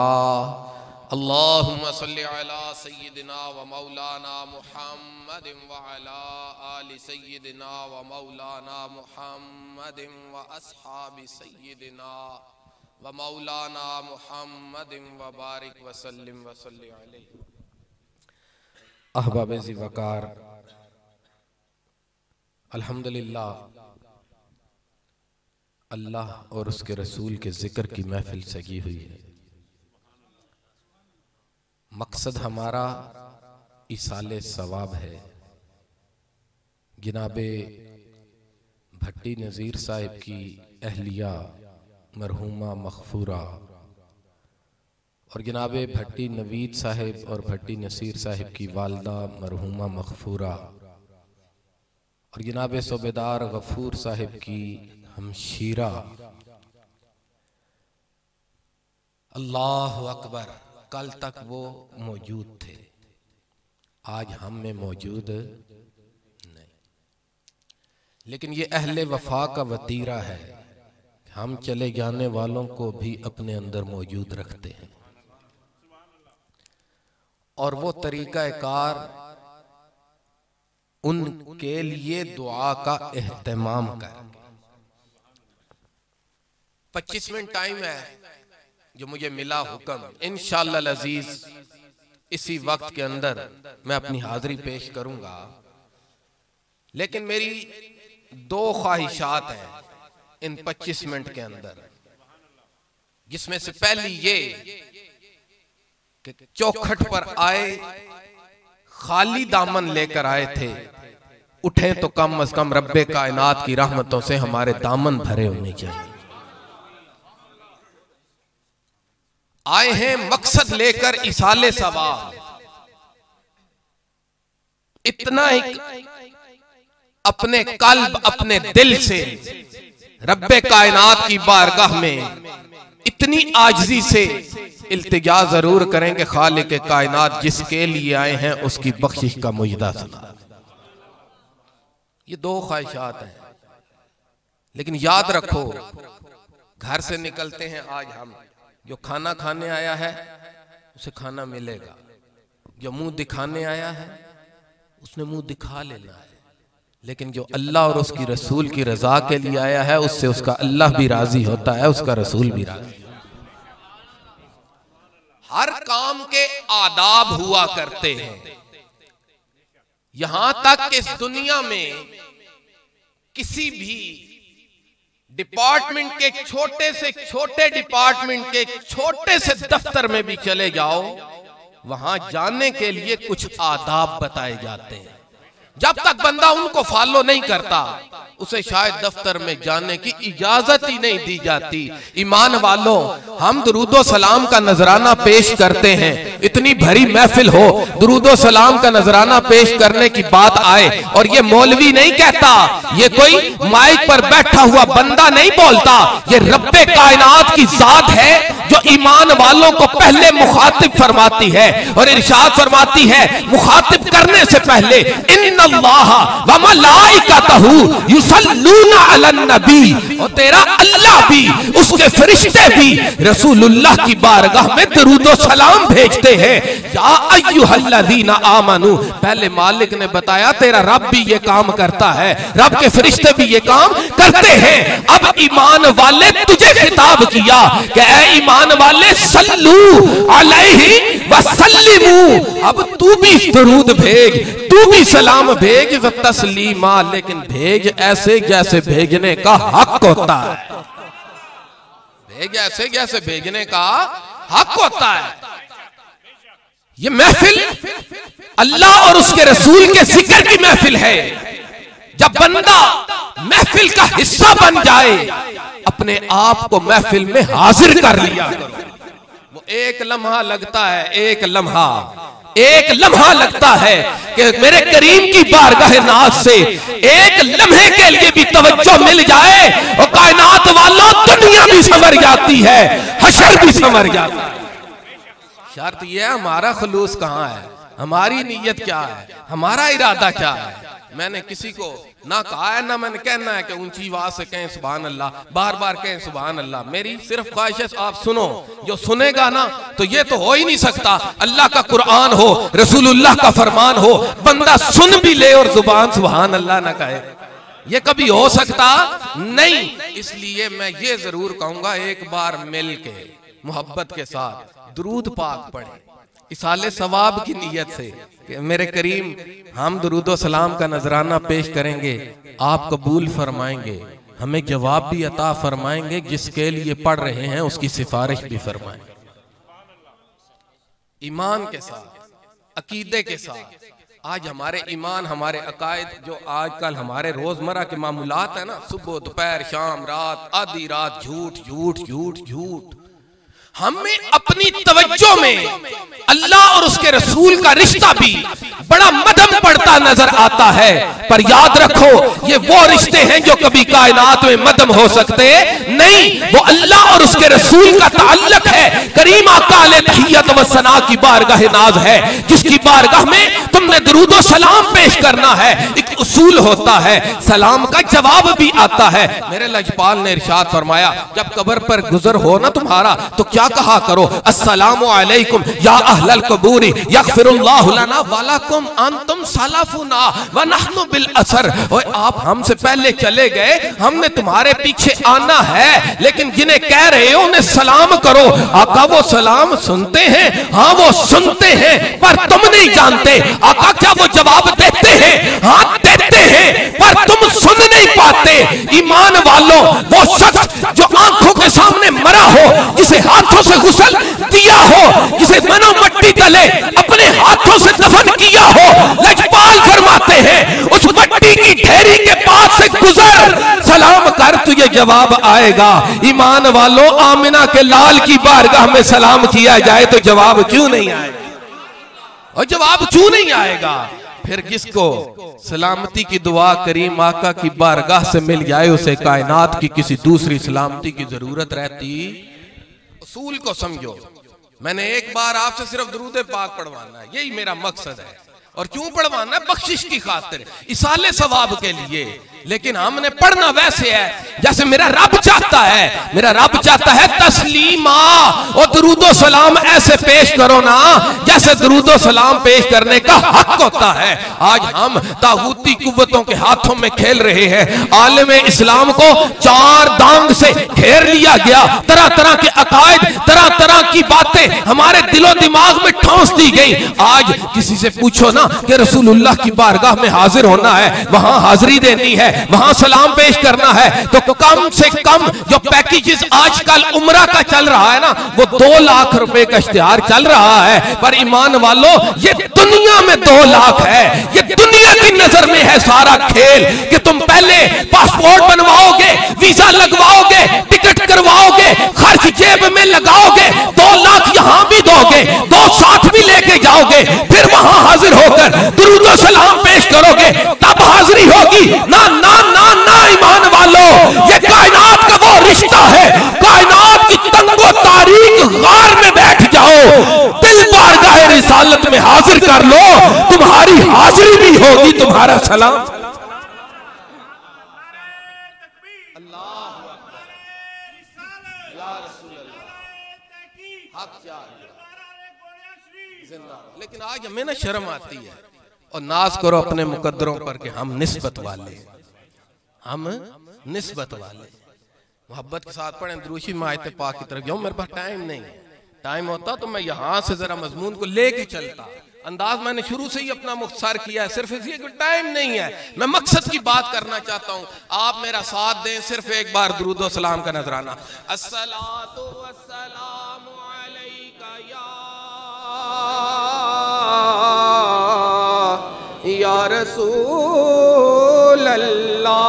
अल्लाहुम्मा सल्लि अला सय्यिदिना व मौलाना मुहम्मदिन व अला आलि सय्यिदिना व मौलाना मुहम्मदिन व अस्हाबि सय्यिदिना व मौलाना मुहम्मदिन व बारिक व सल्लिम व सल्लि अलैहि। अहबाब ज़ी वक़ार, अल्हम्दुलिल्लाह अल्लाह और उसके रसूल के ज़िक्र की महफिल सजी हुई है। मकसद हमारा इसाले सवाब है। जनाबे भट्टी नज़ीर साहिब की अहलिया मरहूमा मग़फ़ूरा और जनाबे भट्टी नवीद साहिब और भट्टी नसीर साहिब की वालदा मरहूमा मग़फ़ूरा और जनाबे सूबेदार गफूर साहिब की हमशीरा, अल्लाह अकबर, कल तक वो मौजूद थे, आज हम में मौजूद नहीं। लेकिन ये अहले वफा का वतीरा है, हम चले जाने वालों को भी अपने अंदर मौजूद रखते हैं और वो तरीका कार उनके लिए दुआ का एहतमाम कर। 25 मिनट टाइम है जो मुझे मिला हुक्म, इंशाअल्लाह अजीज इसी वक्त के अंदर मैं अपनी हाजिरी पेश करूंगा। लेकिन मेरी 2 ख्वाहिशात हैं इन 25 मिनट के अंदर, जिसमें से पहली ये कि चौखट पर आए खाली दामन लेकर आए थे, उठे तो कम से कम रब्बे कायनात की रहमतों से हमारे दामन भरे होने चाहिए। आए हैं मकसद लेकर इसाले सवाब, इतना ही अपने कल्ब अपने दिल से रब्बे कायनात की बारगाह में इतनी आजिज़ी से इल्तिजा जरूर करें कि खालिक कायनात जिसके लिए आए हैं उसकी बख्शिश का मुजदा सुना। ये 2 ख्वाहिशात हैं। लेकिन याद रखो, घर से निकलते हैं आज हम, जो खाना खाने आया है उसे खाना मिलेगा, जो मुंह दिखाने आया है उसने मुंह दिखा लेना है, लेकिन जो अल्लाह और उसकी रसूल की रजा के लिए आया है उससे उसका अल्लाह भी राजी होता है, उसका रसूल भी राजी। हर काम के आदाब हुआ करते हैं, यहां तक कि इस दुनिया में किसी भी डिपार्टमेंट के छोटे से छोटे डिपार्टमेंट के छोटे से दफ्तर में भी चले जाओ, वहां जाने के लिए कुछ आदाब बताए जाते हैं। जब तक बंदा उनको फॉलो नहीं करता उसे शायद दफ्तर में जाने की इजाजत ही नहीं दी जाती। ईमान वालों, हम दुरूदो सलाम का नजराना पेश करते हैं, इतनी भरी महफिल हो, दुरूदो सलाम का नजराना पेश करने की बात आए और ये मौलवी नहीं कहता, ये कोई माइक पर बैठा हुआ बंदा नहीं बोलता, ये रब्बे कायनात की जात है जो ईमान वालों को पहले मुखातिब फरमाती है और इरशाद फरमाती है मुखातिब करने से पहले, इन्नल्लाह व मलाइकतहू युसल्लूना अलन नबी, और तेरा अल्लाह भी उसके फरिश्ते भी रसूलुल्लाह की बारगाह में दरूद व सलाम भेजते हैं। या अय्युहल्लज़ीना आमनू, पहले मालिक ने बताया तेरा रब भी ये काम करता है, रब के फरिश्ते भी ये काम करते हैं। अब ईमान वाले तुझे खिताब किया कि ऐ ईमान वाले सल्लू अलैहि व सल्लिमू, अब तू भी दरूद भेज, तू भी सलाम भेज व तस्लीमा, लेकिन भेज ऐसे जैसे भेजने का हक होता है, भेज ऐसे जैसे भेजने का हक होता है। ये महफिल अल्लाह और उसके रसूल के जिक्र की महफिल है। जब बंदा महफिल का हिस्सा बन जाए, अपने आप को महफिल में हाजिर कर लिया करो। वो एक लम्हा लगता है, एक लम्हा लगता है कि मेरे करीम की बारगाह नाज से एक लम्हे के लिए भी तवज्जो मिल जाए और कायनात वालों दुनिया भी संवर जाती है, हशर भी संवर जाता है। शर्त यह है हमारा खुलूस कहाँ है, हमारी नीयत क्या है, हमारा इरादा क्या है। मैंने किसी को ना कहा है ना मैंने कहना है कि ऊंची आवाज से कहें सुभान अल्लाह, बार बार कहें सुभान अल्लाह। मेरी सिर्फ ख्वाहिश है आप सुनो, जो सुनेगा ना तो ये तो हो ही नहीं सकता अल्लाह का कुरान हो, रसूलुल्लाह का फरमान हो, बंदा सुन भी ले और जुबान सुभान अल्लाह ना कहे, ये कभी हो सकता नहीं। इसलिए मैं ये जरूर कहूंगा एक बार मिल के मोहब्बत के साथ दुरूद पाक पढ़े इसाले सवाब की नीयत से कि मेरे करीम हम दुरूद सलाम का नजराना पेश करेंगे, आप कबूल फरमाएंगे, हमें जवाब भी अता फरमाएंगे, जिसके लिए पढ़ रहे हैं उसकी सिफारिश भी फरमाएंगे। ईमान के साथ, अकीदे के साथ। आज हमारे ईमान, हमारे अकायद जो आजकल हमारे रोजमर्रा के मामूलात है ना, सुबह दोपहर शाम रात आधी रात झूठ झूठ झूठ झूठ, हमें अपनी तवज्जो में अल्लाह और उसके रसूल का रिश्ता भी बड़ा मध्यम पड़ता नजर आता है। पर याद रखो ये वो रिश्ते हैं जो कभी कायनात में मध्यम हो सकते नहीं, वो अल्लाह और उसके रसूल का ताल्लुक है। करीम आका अलैहिस्सलात व सना की बारगाह नाज है, जिसकी बारगाह में तुमने दुरूद व सलाम पेश करना है। एक उसूल होता है, सलाम का जवाब भी आता है। मेरे लजपाल ने इरशाद फरमाया, जब कब्र पर गुजर हो ना तुम्हारा तो क्या कहा करो, अस्सलामु अलैकुम या अहलल कबूरी यगफिरुल्लाहु लना वलकुम अंतुम सलाफुना व नहनु बिल असर। ओए आप हमसे पहले चले गए, हमने तुम्हारे पीछे आना है, लेकिन जिन्हें कह रहे हो उन्हें सलाम करो। आका वो सलाम सुनते हैं, हाँ वो सुनते हैं, पर तुम नहीं जानते। आका क्या वो जवाब देते हैं? हाँ देते हैं, पर तुम सुन नहीं पाते। ईमान वालों, वो शख्स जो आंखों के सामने मरा हो, जिसे हाथों से गुस्ल दिया हो, जिसे मनो मट्टी तले अपने हाथों से दफन किया हो, लजपाल फरमाते हैं उस मट्टी की ढेरी के पास से गुजर, सलाम कर, तुझे जवाब आएगा। ईमान वालों, आमिना के लाल की बारगाह में सलाम किया जाए तो जवाब क्यों नहीं आएगा? और जवाब क्यों नहीं आएगा? फिर जिसको सलामती की दुआ करीम आका की बारगाह से मिल जाए, उसे कायनात की किसी दूसरी सलामती की जरूरत रहती। उसूल को समझो। मैंने एक बार आपसे सिर्फ दुरूद पाक पढ़वाना है, यही मेरा मकसद है। और क्यों पढ़वाना है? बख्शिश की खातिर, इसाले सवाब के लिए। लेकिन हमने पढ़ना वैसे है जैसे मेरा रब चाहता है। मेरा रब चाहता है तस्लीमा, और दुरूदो सलाम ऐसे पेश करो ना जैसे दुरूदो सलाम पेश करने का हक होता है। आज हम तागूती कुव्वतों के हाथों में खेल रहे हैं। आलम इस्लाम को चार दांग से घेर लिया गया। तरह तरह के अकायद, तरह तरह की बातें हमारे दिलो दिमाग में ठोंस दी गई। आज किसी से पूछो ना कि रसूलुल्लाह की बारगाह में हाजिर होना है, वहां हाजिरी देनी है, वहां सलाम पेश करना है, तो कम से कम जो पैकेजेस आजकल उम्रा का चल रहा है ना, वो 2 लाख रुपए का इश्तिहार चल रहा है। पर ईमान वालों, ये दुनिया में 2 लाख है। ये दुनिया की नजर में है सारा खेल कि तुम पहले पासपोर्ट बनवाओगे, वीजा लगवाओगे, टिकट करवाओगे, खर्च जेब में लगाओगे, 2 लाख यहां भी दोगे, 2 साथ भी लेके जाओगे, फिर वहां हाजिर होकर दुरूद व सलाम पेश करोगे, तब हाजिरी होगी। ना ना ना ना ईमान वालों, ये कायनात का वो रिश्ता है। कायनात की तंगो तारीख गार में बैठ जाओ, दिल बारगाह रिसालत में हाजिर कर लो, तुम्हारी हाजिरी भी होगी, तुम्हारा सलाम। लेकिन आज हमें ना शर्म आती है और नाज करो अपने मुकद्दरों पर कि हम निस्बत वाले, हम निस्बत वाले। मोहब्बत के साथ पढ़ें दुरूशी में आयत पाक की तरफ जाऊं। मेरे पास टाइम नहीं है, टाइम होता तो मैं यहां से जरा मजमून को लेके चलता। अंदाज मैंने शुरू से ही अपना मुख्तार किया है, सिर्फ इसलिए कि टाइम नहीं है। मैं मकसद की बात करना चाहता हूं, आप मेरा साथ दें। सिर्फ एक बार दुरूद व सलाम का नजराना। अस्सलातु वस्सलामु अलैका या रसूल अल्लाह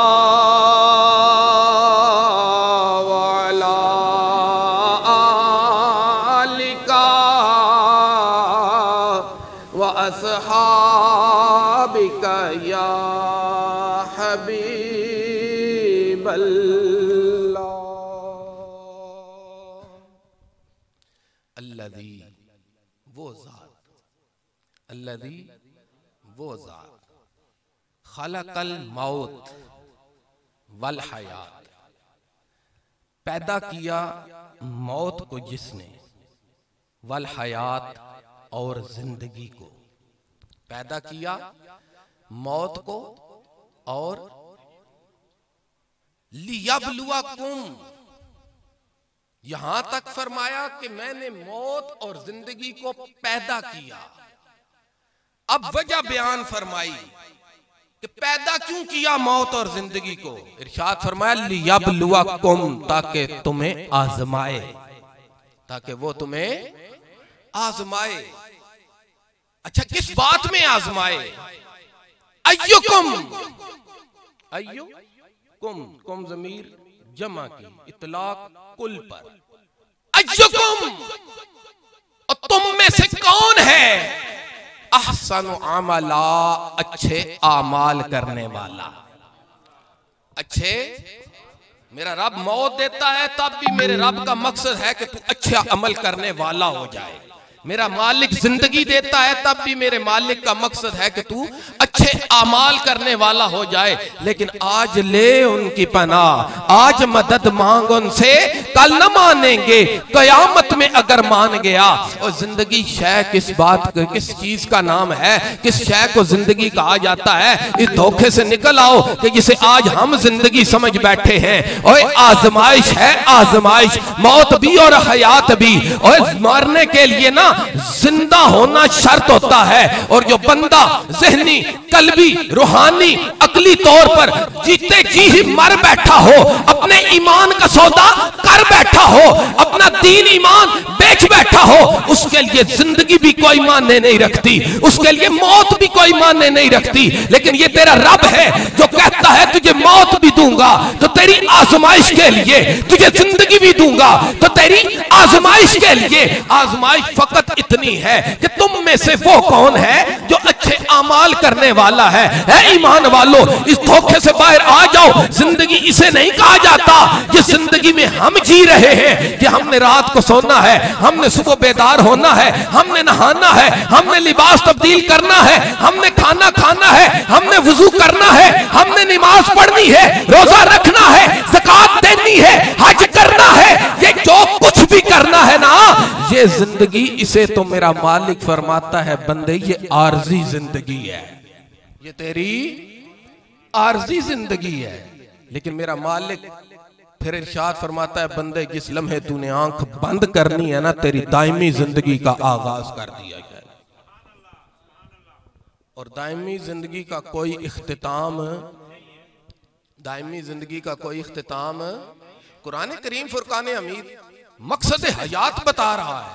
वाला आलिका व अस्हाबिका या हबीब अल्लाह। अल्लज़ी वो ज़ात, अल्लज़ी वो ज़ात खलकल मौत वल हयात, पैदा किया मौत को जिसने, वल हयात और जिंदगी को, पैदा किया मौत को और लियब्लुवकुम, यहां तक फरमाया कि मैंने मौत और जिंदगी को पैदा किया। अब वजह बयान फरमाई कि पैदा क्यों किया मौत और जिंदगी को। इरशाद फरमाया लियब्लुवकुम, ताकि तुम्हें आजमाए, ताकि वो तुम्हें आजमाए। अच्छा, किस बात में आजमाए? अय्युकुम, अय्युकुम, कुम ज़मीर जमा की, इतलाक कुल पर। अय्युकुम, और तुम में से कौन है अहसनु अमला, अच्छे आमाल करने वाला। अच्छे, मेरा रब मौत देता है तब भी मेरे रब का मकसद है कि तू अच्छा अमल करने वाला हो जाए। मेरा मालिक जिंदगी देता है तब भी मेरे मालिक का मकसद है कि तू अच्छे आमाल करने वाला हो जाए। लेकिन आज ले उनकी पनाह, आज मदद मांग उनसे, कल न मानेंगे, कयामत में अगर मान गया। और जिंदगी शय किस बात, किस चीज का नाम है, किस शय को जिंदगी कहा जाता है? इस धोखे से निकल आओ कि जिसे आज हम जिंदगी समझ बैठे हैं। और आजमाइश है, आजमाइश, मौत भी और हयात भी। और मरने के लिए ना जिंदा होना शर्त होता है। और जो बंदा ज़हनी, कल्बी, रूहानी, अकली तौर पर जीते जी ही मर बैठा हो, अपने ईमान का सौदा कर बैठा हो, अपना दीन ईमान बेच बैठा हो, उसके लिए जिंदगी भी कोई मायने नहीं रखती, उसके लिए मौत भी कोई मायने नहीं रखती। लेकिन ये तेरा रब है जो कहता है तुझे मौत भी दूंगा तो तेरी आजमाइश के लिए, तुझे जिंदगी भी दूंगा तो तेरी आजमाइश के लिए। आजमाइश फकत इतनी है कि तुम में से वो कौन है जो अच्छे आमाल करने वाला है। ईमान वालों, इस धोखे से बाहर आ जाओ। जिंदगी इसे नहीं कहा जाता जिस जिंदगी में हम जी रहे हैं कि हमने रात को सोना है, हमने सुबह बेदार होना है, हमने नहाना है, हमने लिबास तब्दील करना है, हमने खाना खाना है, हमने वुजू करना है, हमने नमाज पढ़नी है, रोजा रखना है, ज़कात देनी है, हज करना है। ये जो कुछ भी करना है ना, ये जिंदगी, इसे तो मेरा मालिक फरमाता है बंदे ये आर्जी जिंदगी है, ये तेरी आर्जी जिंदगी है। लेकिन मेरा मालिक फिर इरशाद फरमाता है बंदे जिस लम्हे तूने आंख बंद करनी है ना, तेरी दायमी जिंदगी का आगाज कर दिया जाए। और दायमी जिंदगी का कोई इख्तिताम, दायमी जिंदगी का कोई इख्तिताम कुरान करीम फुरकान हमीद मकसद हयात बता रहा है।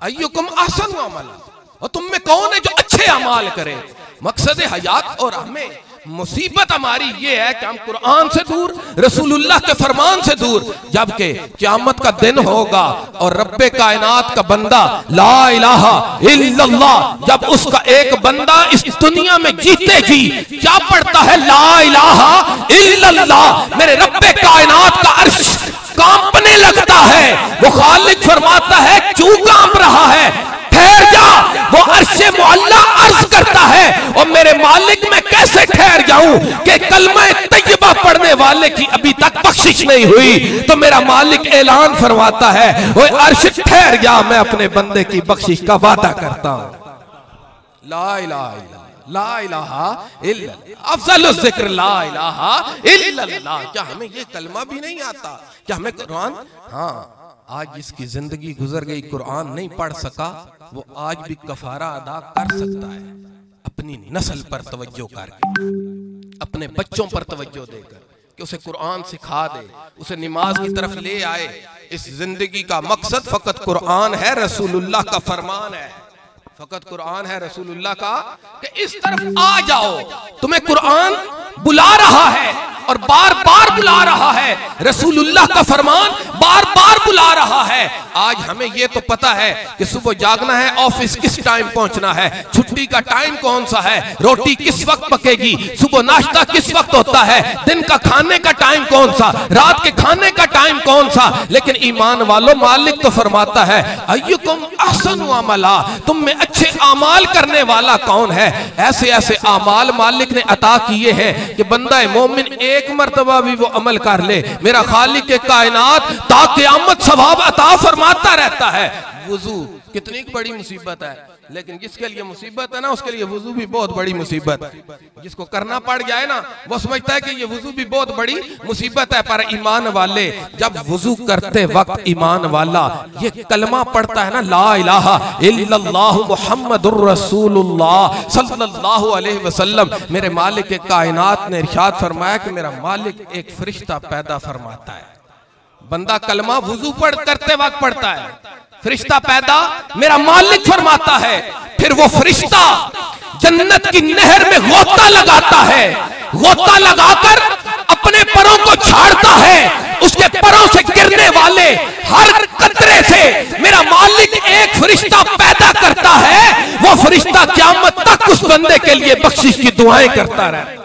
अय्युकुम अहसनु अमला, और तुम में कौन है जो अच्छे अमाल करे। मकसद हयात। और हमें मुसीबत हमारी ये है कि हम कुरान से दूर, रसूलुल्लाह के फरमान से दूर। जबकि क़यामत का दिन होगा और रब्बे कायनात का बंदा ला इलाहा इल्लल्लाह, जब उसका एक बंदा इस दुनिया में जीते जी क्या पढ़ता है, ला इलाहा इल्लल्लाह, मेरे रब्बे कायनात का अर्श कांपने लगता है। वो खालिक फरमाता है क्यों कांप रहा है, ठहर जा। वो अर्शे मुअल्ला अर्ज करता है और मेरे मालिक मैं कैसे ठहर जाऊं कि कलमा तैयबा पढ़ने वाले की अभी तक बख्शिश नहीं हुई। तो मेरा मालिक ऐलान फरमाता है वो अर्श ठहर जा, मैं अपने बंदे की बख्शिश का वादा करता हूं। ला इलाहा इल्लल्लाह, ला इलाहा इल्लल्लाह, अफज़लुल ज़िक्र ला इलाहा इल्लल्लाह। क्या हमें ये कलमा भी नहीं आता? क्या हमें कुरान, हाँ, आज जिसकी जिंदगी गुजर गई कुरान नहीं पढ़ सका, वो आज भी कफारा अदा कर सकता है अपनी नस्ल पर तवज्जो करके, अपने बच्चों पर तवज्जो देकर कि उसे कुरान सिखा दे, उसे नमाज की तरफ ले आए। इस जिंदगी का मकसद फकत कुरान है, रसूलुल्लाह का फरमान है, फकत कुरान है रसूलुल्लाह का कि इस तरफ आ जाओ। तुम्हें कुरान बुला रहा है और बार बार बुला रहा है, रसूलुल्लाह का फरमान बार बार बुला रहा है। आज हमें ये तो पता है कि सुबह जागना है, ऑफिस किस टाइम पहुंचना है, छुट्टी का टाइम कौन सा है, रोटी किस वक्त पकेगी, सुबह नाश्ता किस वक्त होता है, दिन का खाने का टाइम कौन सा, रात के खाने का टाइम कौन सा। लेकिन ईमान वालों, मालिक तो फरमाता है अय्युकुम अहसनु अमला, तुम में अच्छे आमाल करने वाला कौन है। ऐसे ऐसे आमाल मालिक ने अता किए हैं कि बंदा मोमिन एक मर्तबा भी वो अमल कर ले, मेरा खालिक के कायनात ता क़यामत सवाब अता फरमाता रहता है। वुजू कितनी बड़ी मुसीबत है, लेकिन जिसके लिए मुसीबत है ना उसके लिए वुजू भी बहुत बड़ी मुसीबत है। जिसको करना पड़ जाए ना वो समझता है कि ये वुजू भी बहुत बड़ी मुसीबत है। पर ईमान वाले जब वुजू करते वक्त ईमान वाला ये कलमा पढ़ता है ना, ला इलाहा इल्लल्लाहु मुहम्मदुर रसूलुल्लाह सल्लल्लाहु अलैहि वसल्लम, मेरे मालिक के कायनात ने इरशाद फरमाया कि मेरा मालिक एक फरिश्ता पैदा फरमाता है। बंदा कलमा वुजू पढ़ करते वक्त पढ़ता है, फरिश्ता पैदा मेरा मालिक फरमाता है। फिर वो फरिश्ता जन्नत की नहर में गोता लगाता है, गोता लगाकर अपने परों को झाड़ता है, उसके परों से गिरने वाले हर कतरे से मेरा मालिक एक फरिश्ता पैदा करता है। वो फरिश्ता क़यामत तक उस बंदे के लिए बख्शिश की दुआएं करता रहे।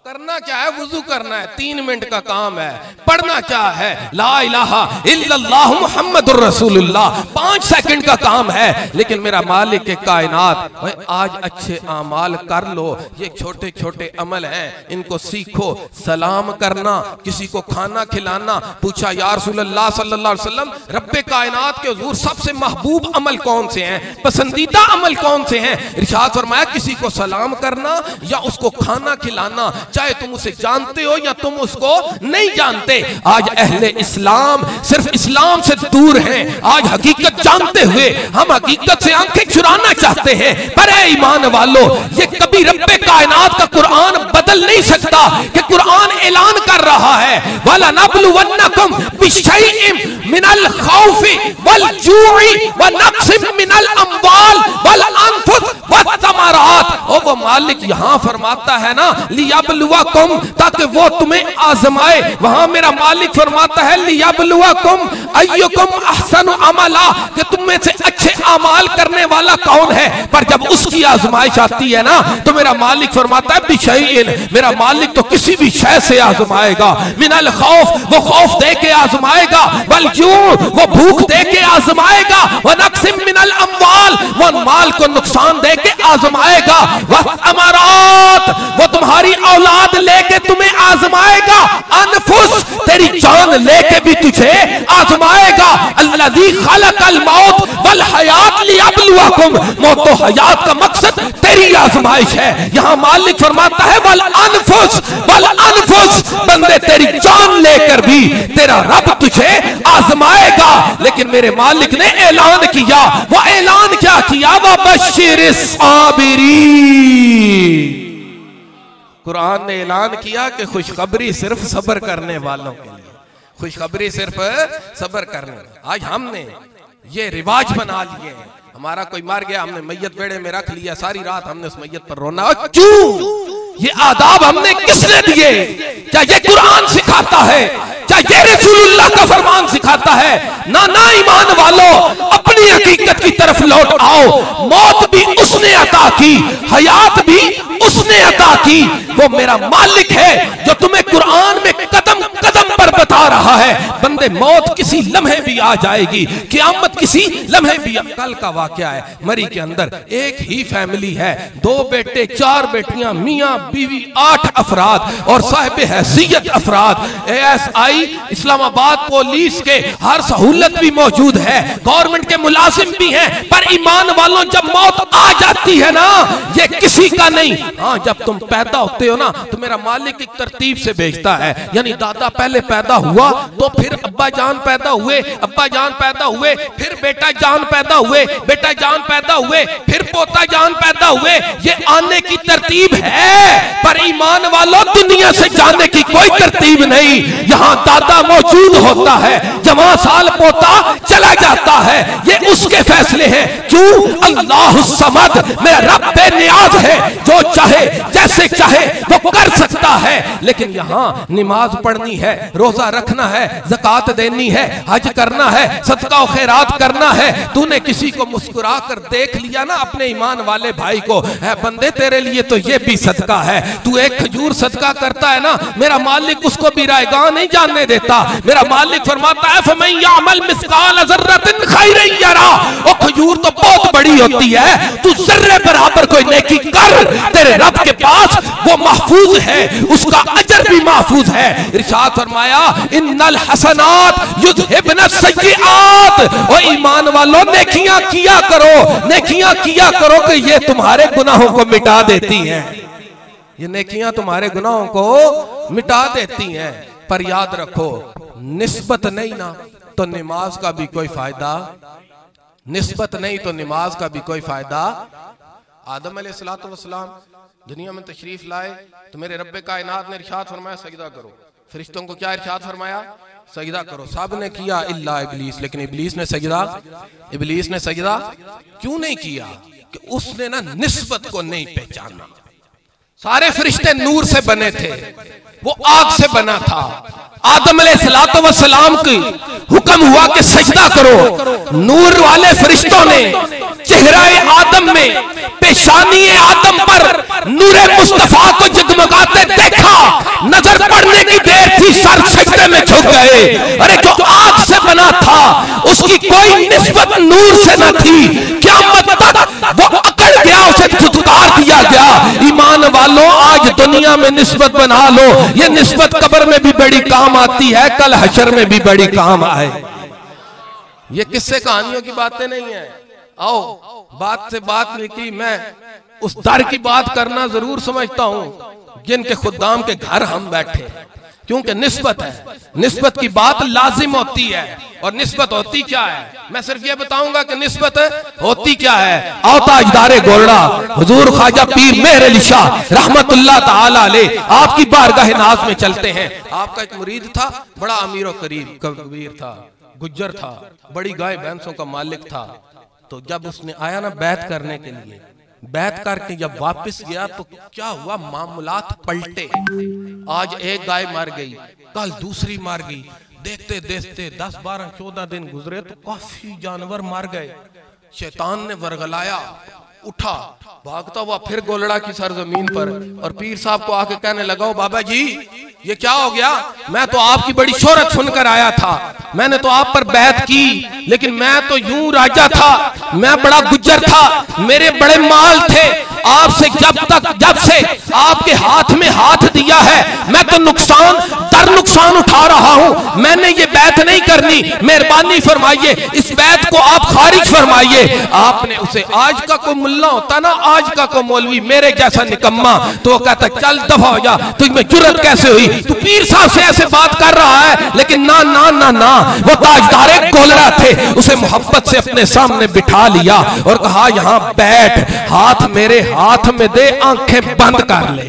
करना क्या है, वुजू करना है, 3 मिनट का काम है। पढ़ना क्या है, ला इलाहा इल्लल्लाहु मुहम्मदुर रसूलुल्लाह, 5 सेकंड का काम है। लेकिन मेरा मालिक के कायनात आज अच्छे आमाल कर लो, ये छोटे छोटे अमल हैं, इनको सीखो। सलाम करना, किसी को खाना खिलाना। पूछा या रसूलल्लाह सल्लल्लाहु अलैहि वसल्लम, रब्बे कायनात के हुजूर सबसे महबूब अमल कौन से हैं, पसंदीदा अमल कौन से हैं? इरशाद फरमाया किसी को सलाम करना या उसको खाना खिलाना, चाहे तुम उसे जानते हो या तुम उसको नहीं जानते। आज अहले इस्लाम सिर्फ इस्लाम से दूर हैं। आज हकीकत जानते हुए हम हकीकत से आंखें चुराना चाहते हैं। पर ऐ ईमान वालों, ये कभी रब्बे कायनात का कुरान बदल नहीं सकता कि कुरान ऐलान कर रहा है वला नबलुवन्नकुम बिशैइन मिनल खौफि वल जूइ व नक्सिम मिनल अम्वाल वल अनफुस वत्तमरात। ओ वो मालिक यहां फरमाता है ना लियबलुवकुम, ताकि वो तुम्हें आजमाए। वहां मेरा मालिक फरमाता है लियबलुवकुम अय्युकुम अहसनु अमला, कि तुम में से अच्छे अमाल करने वाला कौन है। पर जब उसकी आजमाइश आती है ना तो मेरा मालिक फरमाता है बिशैइन, मेरा मालिक तो किसी भी शय से आजमाएगा। मिनल खौफ, वो खौफ दे के आजमाएगा। वल जू, वो भूख दे के आजमाएगा। व नक्सिम मिनल अम्वाल, वो माल को नुकसान दे के आजमाएगा। वह अमरात, वो तुम्हारी औलाद लेके तुम्हें आजमाएगा। अनफुस, तेरी जान लेके भी तुझे आजमाएगा। अल्लज़ी खलक़ल मौत वल हयात लियबलुवकुम, मौत और हयात का मकसद तेरी आजमाइश है। यहाँ मालिक फरमाता है वल अनफुस, वल अनफुस, बंदे तेरी जान लेकर भी तेरा रब तुझे आजमाएगा। लेकिन मेरे मालिक ने ऐलान किया, वो ऐलान क्या किया, व बश्शिरिस साबिरीन, कुरान ने ऐलान किया कि खुशखबरी सिर्फ सब्र करने वालों के लिए, खुशखबरी सिर्फ सब्र करने। आज हमने ये रिवाज बना लिए, हमारा कोई मर गया हमने मैयत बेड़े में रख लिया, सारी रात हमने उस मैयत पर रोना। क्यों? ये आदाब हमने किसने दिए? क्या ये कुरान सिखाता है? क्या ये रसूलुल्लाह का फरमान सिखाता है? ना ना ईमान वालों, अपनी हकीकत की तरफ लौट आओ। मौत भी उसने अता की, हयात भी उसने अता की। वो मेरा मालिक है जो तुम्हें कुरान में कदम कदम पर बता रहा है। बंदे मौत किसी लम्हे भी आ जाएगी, क़यामत किसी लम्हे भी। कल का वाकया है, मरी के अंदर एक ही फैमिली है, 2 बेटे 4 बेटियां, मियां बीवी 8 अफराद और साहिब हैसियत अफराद। ASI इस्लामाबाद पुलिस के हर सहूलत भी मौजूद है, गवर्नमेंट के मुलाजिम भी हैं। पर ईमान वालों, जब मौत आ जाती है ना, ये किसी का नहीं। हाँ, जब तुम पैदा होते हो ना तो मेरा मालिक एक तरतीब से भेजता है। यानी दादा पहले पैदा हुआ तो फिर अब्बा जान पैदा हुए, अब्बा जान पैदा हुए, फिर बेटा जान पैदा हुए, बेटा जान पैदा हुए, फिर पोता जान पैदा हुए। ये आने की तरतीब है। पर ईमान वालों, दुनिया से जाने की कोई तरतीब नहीं। यहाँ दादा मौजूद होता है, जवां साल पोता चला जाता है, ये उसके फैसले हैं। क्यों? अल्लाह समद, मेरा रब बेनियाज है, जो चाहे जैसे चाहे वो कर सकता है। लेकिन यहाँ नमाज पढ़नी है, रोजा रोजा रखना है, ज़कात देनी है, हज करना है, सदका और खैरात करना है, तूने किसी को मुस्कुरा कर देख लिया ना अपने ईमान वाले भाई को, है बंदे तेरे लिए तो ये भी सदका है। तू एक खजूर सदका करता है ना, मेरा मालिक उसको भी रायगां नहीं जानने देता। मेरा मालिक फरमाता है फमन यामल मिस्काल ज़र्रतिन खैरन यरा, ओ खजूर तो बहुत बड़ी होती है, तू जर्रे बराबर कोई नेकी कर, तेरे रब के पास वो महफूज है, उसका अजर भी महफूज है। इरशाद फरमाया इन्नल हसनात युज़हिबन सय्यिआत, ओ ईमान वालों नेकियां किया करो, नेकियां किया करो कि ये तुम्हारे गुनाहों को मिटा देती हैं, ये नेकियां तुम्हारे गुनाहों को मिटा देती हैं। पर याद रखो निस्बत नहीं ना तो नमाज का भी कोई फायदा, निस्बत नहीं तो नमाज का भी कोई फायदा। आदम अलैहिस्सलाम दुनिया में तशरीफ लाए तो मेरे रब्बे कायनात ने इरशाद फरमाया सजदा करो। फरिश्तों को क्या इरशाद फरमाया? सजदा करो। सब ने किया इल्ला इब्लीस, लेकिन इब्लीस ने सजदा क्यों नहीं किया? कि उसने ना निस्बत को नहीं पहचाना। सारे फरिश्ते नूर से बने थे, वो आग से बना था। आदम अलैहिस्सलाम की हुक्म हुआ कि सजदा करो। नूर वाले फरिश्तों ने चेहरा आदम में, पेशानी आदम पर नूरे मुस्तफा को जगमगाते देखा। नजर पड़ने की देर थी, सर सजदे में झुक गए। अरे जो आग से बना था उसकी कोई निस्बत नूर से न थी। क़यामत तक वो अकड़ गया, उसे धुतकार दिया गया। ईमान वालों आज दुनिया में निस्बत बना लो, ये निस्बत कब्र में भी बड़ी काम आती है, कल हशर में भी बड़ी काम आए। ये किस्से कहानियों की बातें नहीं है। आओ बात से बात निकली, मैं उस दर की बात करना जरूर समझता हूं जिनके खुदाम के घर हम बैठे, क्योंकि निस्बत है, निस्बत की बात लाजिम होती है। और निस्बत होती क्या है? मैं सिर्फ ये बताऊंगा कि निस्बत होती क्या है। आओ ताजदारे गोरडा हुजूर ख्वाजा पीर मेहर अली शाह रहमतुल्लाह ताला अलैह आपकी बारगाह नाज में चलते हैं। आपका एक मुरीद था, बड़ा अमीर और कबीर था, गुज्जर था, बड़ी गाय भैंसों का मालिक था। तो जब उसने आया ना बैत करने के लिए, बैत करके जब वापस गया तो क्या हुआ, मामूलात पलटे। आज एक गाय मर गई, कल दूसरी मर गई। देखते देखते 10, 12, 14 दिन गुजरे तो काफी जानवर मर गए। शैतान ने वरगलाया, उठा, भागता हुआ फिर गोलड़ा की सरजमीन पर, और पीर साहब को आके कहने लगा, बाबा जी ये क्या हो गया? मैं तो आपकी बड़ी शोहरत सुनकर आया था, मैंने तो आप पर बैत की, लेकिन मैं तो यूं राजा था, मैं बड़ा गुज्जर था, मेरे बड़े माल थे। आपसे जब से आपके हाथ में हाथ दिया है, मैं तो नुकसान दर नुकसान उठा रहा हूं। मैंने ये बैत नहीं करनी, मेहरबानी फरमाइए, इस बैत को आप खारिज फरमाइए। आपने उसे, आज का कोई मुल्ला होता ना, आज का कोई मौलवी मेरे जैसा निकम्मा, तो वो कहता चल दफा हो जा, तुझमें जुर्रत कैसे हुई, तू पीर साहब से ऐसे बात कर रहा है। लेकिन ना ना ना ना, वो ताजदारे गोलरा थे, उसे मोहब्बत से अपने सामने बिठा लिया और कहा यहां बैठ, हाथ मेरे हाथ में दे, आंखें बंद कर ले,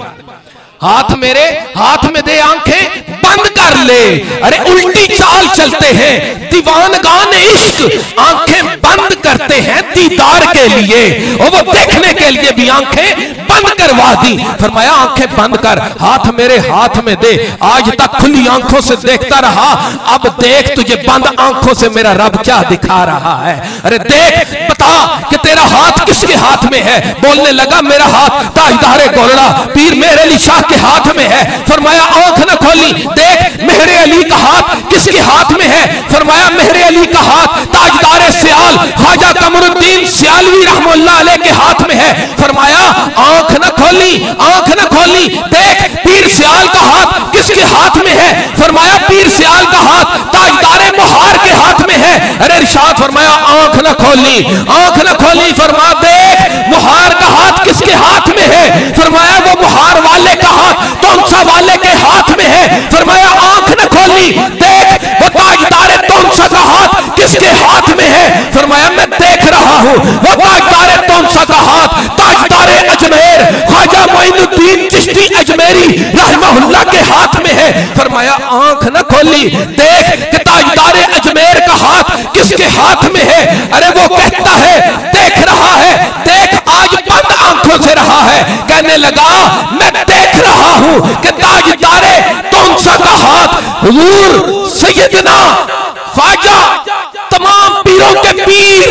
हाथ मेरे हाथ में दे, आंखें बंद कर ले। अरे उल्टी चाल चलते हैं दीवानगान इश्क, आंखें बंद करते हैं दीदार के लिए, और वो देखने के लिए भी आंखें बंद करवा दी। फरमाया आंखें बंद कर, हाथ मेरे हाथ में दे। आज तक खुली आंखों से देखता रहा, अब देख तुझे बंद आंखों से मेरा रब क्या दिखा रहा है। अरे देख, बता कि तेरा हाथ किसके हाथ में है। बोलने लगा मेरा हाथ ताजदारे गोलड़ा पीर मेहर अली शाह के हाथ में है। फरमाया आंख न खोली, देख मेहर अली का हाथ किसके हाथ में है। फरमाया मेहर अली का हाथ ताजदारे सियाल ख्वाजा कमरुद्दीन सियालवी रहमतुल्लाह अलैह के हाथ में है। फरमाया आंख न खोली, आंख न खोली, देख पीर सियाल का हाथ किसके हाथ में है। फरमाया पीर सियाल का हाथ ताजदारे मोहार के हाथ में है। अरे इरशाद फरमाया आंख न खोली, आंख न खोली, फरमा देख मोहार का हाथ किसके हाथ में है। फरमाया वो मोहार वाले का हाथ तोंसा वाले के हाथ में है। फरमाया आंख न खोली, देख वो ताजदारे तोंसा का हाथ किसके हाथ में है। फरमाया मैं देख रहा हूं, वो ताजदारे तोंसा का हाथ ताजदारे अजमेर ख्वाजा मोइनुद्दीन चिश्ती अजमेरी रहमतुल्लाह के हाथ में है। फरमाया आंख न खोली, देख कि ताजदारे अजमेर का हाथ किसके हाथ में है। अरे वो कहता है देख रहा है, देख आज बंद आंखों से रहा है, कहने लगा मैं देख रहा हूं कि ताजदारे कौनसा का हाथ हुजूर सैयदना ख्वाजा तमाम पीरों के पीर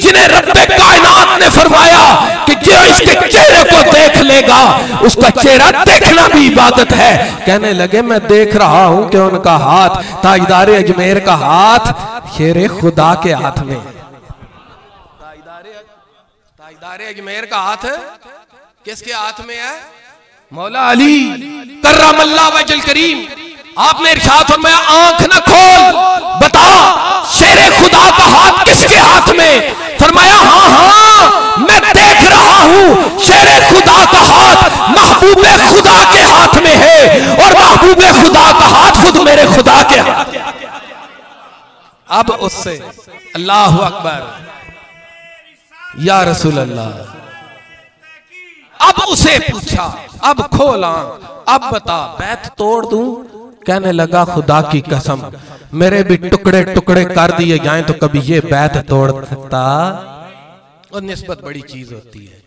जिन्हें रब्बे कायनात ने फरमाया कि जो इसके चेहरे को देख लेगा उसका चेहरा देखना भी इबादत है। कहने लगे मैं देख रहा हूं कि उनका हाथ ताजदारे अजमेर का हाथ शेरे खुदा के हाथ में। ताजदारे अजमेर का हाथ किसके हाथ में है? मौला अली कर्रमल्लाहु वजहल करीम। आपने इरशाद फरमाया आंख न खोल, बता शेरे खुदा का हाथ किसके हाथ में? फरमाया हाँ हाँ मैं देख रहा हूं शेरे खुदा का हाथ महबूबे खुदा के हाथ में है और महबूबे खुदा का हाथ खुद मेरे खुदा के हाथ। अब उससे अल्लाह अकबर या रसूल अल्लाह। अब उसे पूछा, अब खोला, अब बता बैत तोड़ दूं? कहने लगा खुदा की कसम मेरे भी टुकड़े टुकड़े कर दिए जाएं तो कभी ये बैत तोड़ सकता? और निस्बत बड़ी चीज होती है।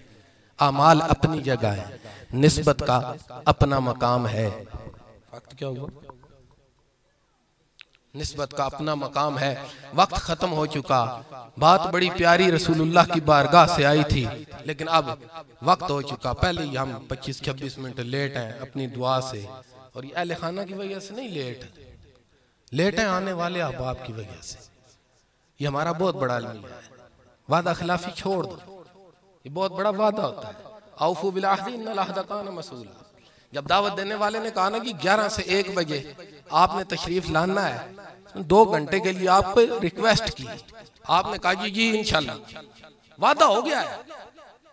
अमाल अपनी जगह है, निस्बत का अपना मकाम है। वक्त क्या हुआ? निस्बत का अपना मकाम है। वक्त खत्म हो चुका। बात बड़ी प्यारी रसूलुल्लाह की बारगाह से आई थी, लेकिन अब वक्त हो चुका। पहले ही हम 25-26 मिनट लेट हैं अपनी दुआ से, और ये अहले खाना की वजह से नहीं लेट हैं आने वाले अहबाब की वजह से। ये हमारा बहुत बड़ा अलमिया है। वादा खिलाफी छोड़ दो, ये बहुत बड़ा वादा होता है। औफू बिल अहदी इन्नल अहद कान मसूला। जब दावत देने वाले ने कहा ना कि 11 से 1 बजे आपने तशरीफ लाना है, 2 घंटे के लिए आप पे रिक्वेस्ट की, आपने कहा जी इंशाल्लाह वादा हो गया है।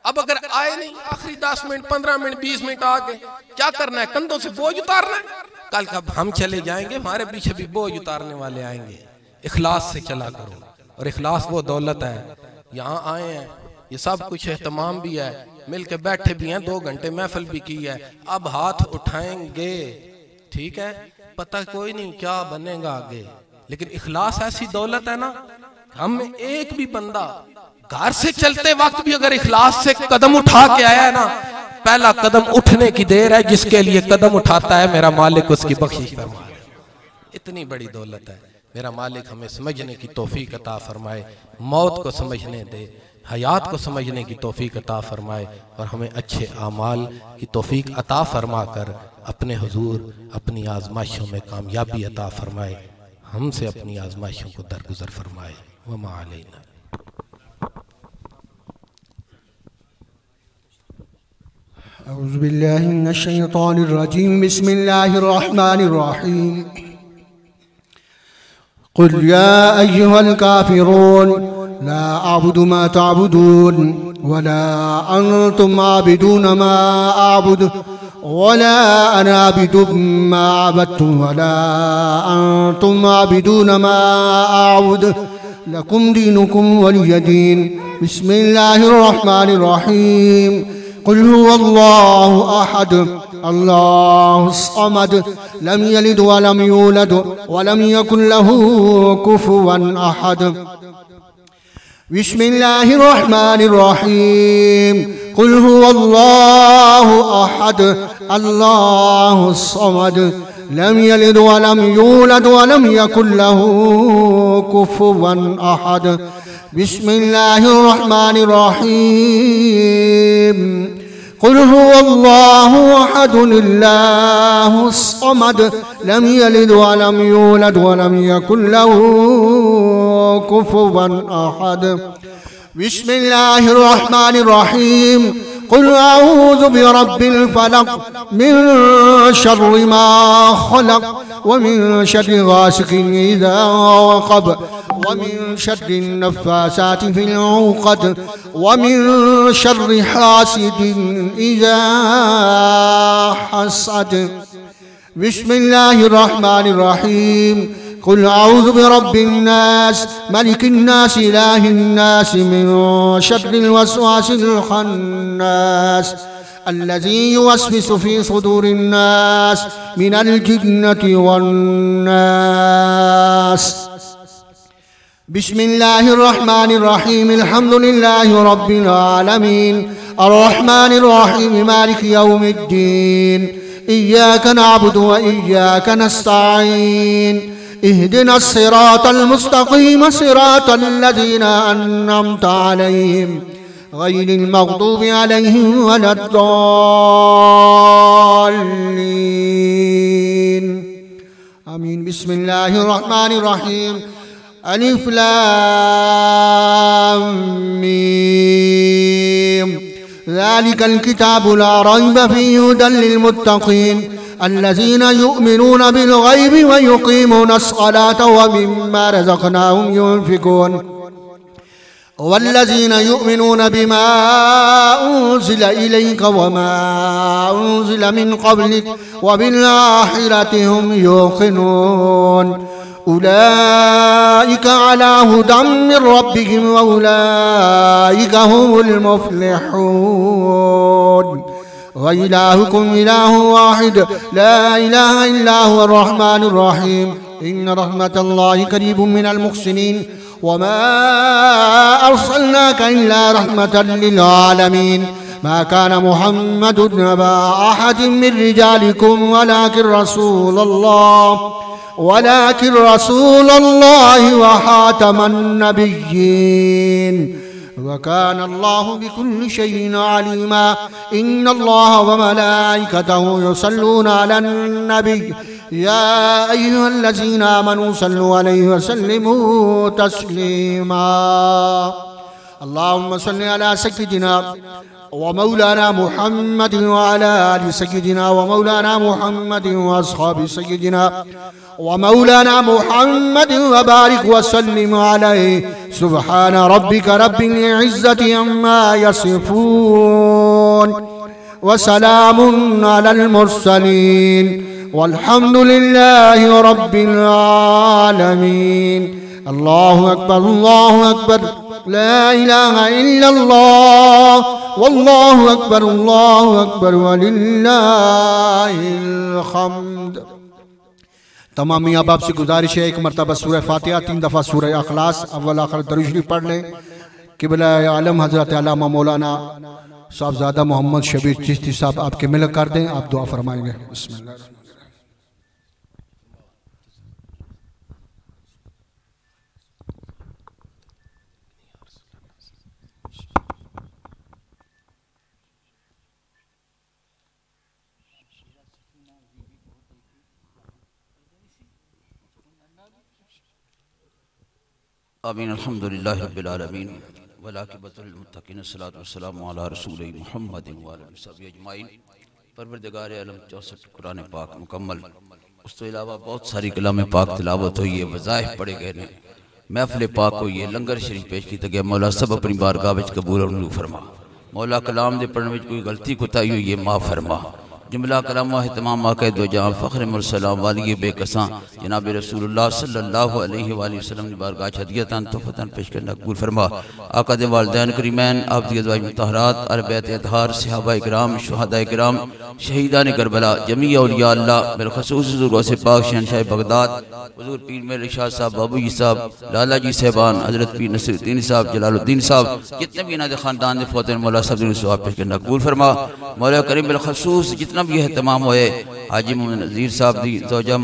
अब अगर आए नहीं, आखिरी 10 मिनट 15 मिनट 20 मिनट आके क्या करना है? कंधों से बोझ उतारना है। कल कब हम चले जाएंगे, हमारे पीछे भी बोझ उतारने वाले आएंगे। इखलास से चला करो, और इखलास वो दौलत है। यहाँ आए हैं, ये सब कुछ एहतमाम भी है, मिल के बैठे भी हैं, 2 घंटे महफिल भी की है। अब हाथ उठाएंगे, ठीक है, पता कोई नहीं क्या बनेगा आगे, लेकिन इखलास ऐसी दौलत है ना। हम एक भी बंदा घर से चलते वक्त भी अगर इखलास से कदम उठा के आया है ना, पहला कदम उठने की देर है। जिसके लिए कदम उठाता है मेरा मालिक उसकी बख्शिश फरमाए। इतनी बड़ी दौलत है। मेरा मालिक हमें समझने की तौफीक अता फरमाए, मौत को समझने दे, हयात को समझने की तौफीक अता फरमाए, और हमें अच्छे आमाल की तौफीक अता फरमा कर अपने हुजूर अपनी आजमाइशों में कामयाबी अता फरमाए। हमसे अपनी आजमाइशों को दरगुजर फरमाए। वमा अलैना। औज़ु बिल्लाहि मिनश शैतानिर रजीम। बिस्मिल्लाहिर रहमानिर रहीम। कुल या अय्युहल काफिरून ला अअबुदु मा तअबुदून वला अंतुम आबिदून मा अअबुदु वला अना आबिदु मा अबदतुम वला अंतुम आबिदून मा अअबुदु लकुम दीनुकुम वलिय दीन। बिस्मिल्लाहिर रहमानिर रहीम। कुल हुवल्लाहु अहद अल्लाहुस समद लम यलिद वलम यूलद वलम यकुल लहू कुफुवन अहद। बिस्मिल्लाहिर रहमानिर रहीम। कुल हुवल्लाहु अहद अल्लाहुस समद लम यलिद वलम यूलद वलम यकुल लहू कुफुवन अहद। बिस्मिल्लाहिर रहमानिर रहीम। कुल हुवल्लाहु अहद अल्लाहुस समद लम यलिद वलम यूलद वलम यकुल लहू कुफुवन अहद। बिस्मिल्लाहिर रहमानिर रहीम। कुल अऊज़ु बिरब्बिल फलक मिन शर्रि मा खलक व मिन शर्रि गासिकिन इज़ा वक़ब व मिन शर्रि नफ़्फ़ासाति फ़िल उक़द व मिन शर्रि हासिदिन इज़ा हसद। बिस्मिल्लाहिर रहमानिर रहीम। कुल अऊज़ु बिरब्बिन नास मलिकिन नास इलाहिन नास मिन शर्रिल वस्वासिल खन्नास अल्लज़ी युवस्विसु फ़ी सुदूरिन नास मिनल जिन्नति वन नास। बिस्मिल्लाहिर्रहमानिर्रहीम अल्हम्दुलिल्लाहि रब्बिल आलमीन अर्रहमानिर्रहीम मालिकि यौमिद्दीन इय्याका नअबुदु व इय्याका नस्तईन इहदिनस सिरातल मुस्तकीम सिरातल लज़ीना अन्अमता अलैहिम गैरिल मग़दूबि अलैहिम वलद्दाल्लीन आमीन। बिस्मिल्लाहिर्रहमानिर्रहीम अलिफ लाम मीम ज़ालिकल किताबु ला रैब फ़ीहि हुदल लिलमुत्तक़ीन अल्लज़ीना युमिनूना बिल गैबि व युक़ीमूनस सलाता व मिम्मा रज़क़नाहुम युनफ़िक़ून वल्लज़ीना युमिनूना बिमा उन्ज़िला इलैका व मा उन्ज़िला मिन क़ब्लिक व बिल आख़िरति हुम युक़िनून उलाइका अला हुदम मिर रब्बिहिम व उलाइका हुमुल मुफ़्लिहून व इलाहुकुम इलाहुन वाहिद ला इलाहा इल्ला हुवर रहमानुर रहीम इन्न रहमतल्लाहि करीबुम मिनल मुहसिनीन व मा अर्सलनाका इल्ला रहमतल लिल आलमीन मा कान मुहम्मदुन अबा अहदिम मिर रिजालिकुम वलाकिन रसूलल्लाहि व खातमन नबिय्यीन व कान अल्लाहु बिकुल्लि शैइन अलीमा इन्नल्लाह व मलाइकतहु युसल्लूना अलन नबी या अय्युहल्लज़ीना आमनू सल्लु अलैहि व सल्लिमू तस्लीमा अल्लाहुम्मा सल्लि अला सय्यिदिना व मौलाना मुहम्मद व अला आलि सय्यिदिना व मौलाना मुहम्मद व अस्हाबि सय्यिदिना व मौलाना मुहम्मद व बारिक व सल्लिम अलैहि सुब्हाना रब्बिका रब्बिल इज्जति अम्मा यसिफून व सलामुन अलल मुरसलीन वल्हम्दुलिल्लाहि रब्बिल आलमीन। अल्लाहु अकबर ला इलाहा इल्लल्लाह वल्लाहु अकबर वलिल्लाहिल हम्द। तमाम मियाँ बाप से गुजारिश है, एक मरतबा सूरह फातिहा 3 दफ़ा सूरह अखलास अव्वल आखिर दरूद शरीफ पढ़ लें। क़िबला आलम हज़रत अल्लामा मौलाना साहबज़ादा मोहम्मद शबीर चिश्ती साहब आपके मिल कर दें, आप दुआ फरमाएंगे। बिस्मिल्लाह। आमीन। अल्हम्दुलिल्लाहि रब्बिल आलमीन वलाकिबतुल मुत्तकीन अस्सलातु वस्सलामु अला रसूलिहि मुहम्मदिन व आलिहि वसहबिहि अजमाइन। परवरदिगार आलम 64 कुरान पाक मुकम्मल, उस तो इलावा बहुत सारी कलाम पाक तिलावत हुई है, वज़ाइफ पढ़े गए ने, महफिल पाक हुई है, लंगर शरीफ पेश किया गया। मौला सब अपनी बारगाह विच कबूल और मंजूर फरमा। मौला कलाम दे पढ़ने में कोई गलती कोताही हुई है माफ़ फरमा। जुमला कलाम व तमाम आक़ाए दो जहां फ़ख्र मुरसलाम वाली बेकसां जनाब रसूलुल्लाह सल्लल्लाहु अलैहि वसल्लम की बारगाह हदियतन तोहफ़तन पेश करना कबूल फरमा। आका दे वालिदैन करीमैन, आप दी अज़वाज मुतहरात, अहले बैत अतहार, सहाबाए किराम, शुहदाए किराम, शहीदान करबला, जमी औलिया अल्लाह, बिलख़ुसूस हुज़ूर गौसे पाक शहंशाह बगदाद हुज़ूर पीर मेरे शाह साहब, बाबू जी साहब, लाला जी साहबान, हज़रत पीर नसीरुद्दीन साहब, जलालुद्दीन साहब, जितने भी इन्हां दे ख़ानदान दे फ़ौत मौला सब ने सवाब पेश करना कबूल फरमा। मौला करीम बिलख़ुसूस जितना भी एहतमाम होए हाजी मोहम्मद नज़ीर साहब दी ज़ौजा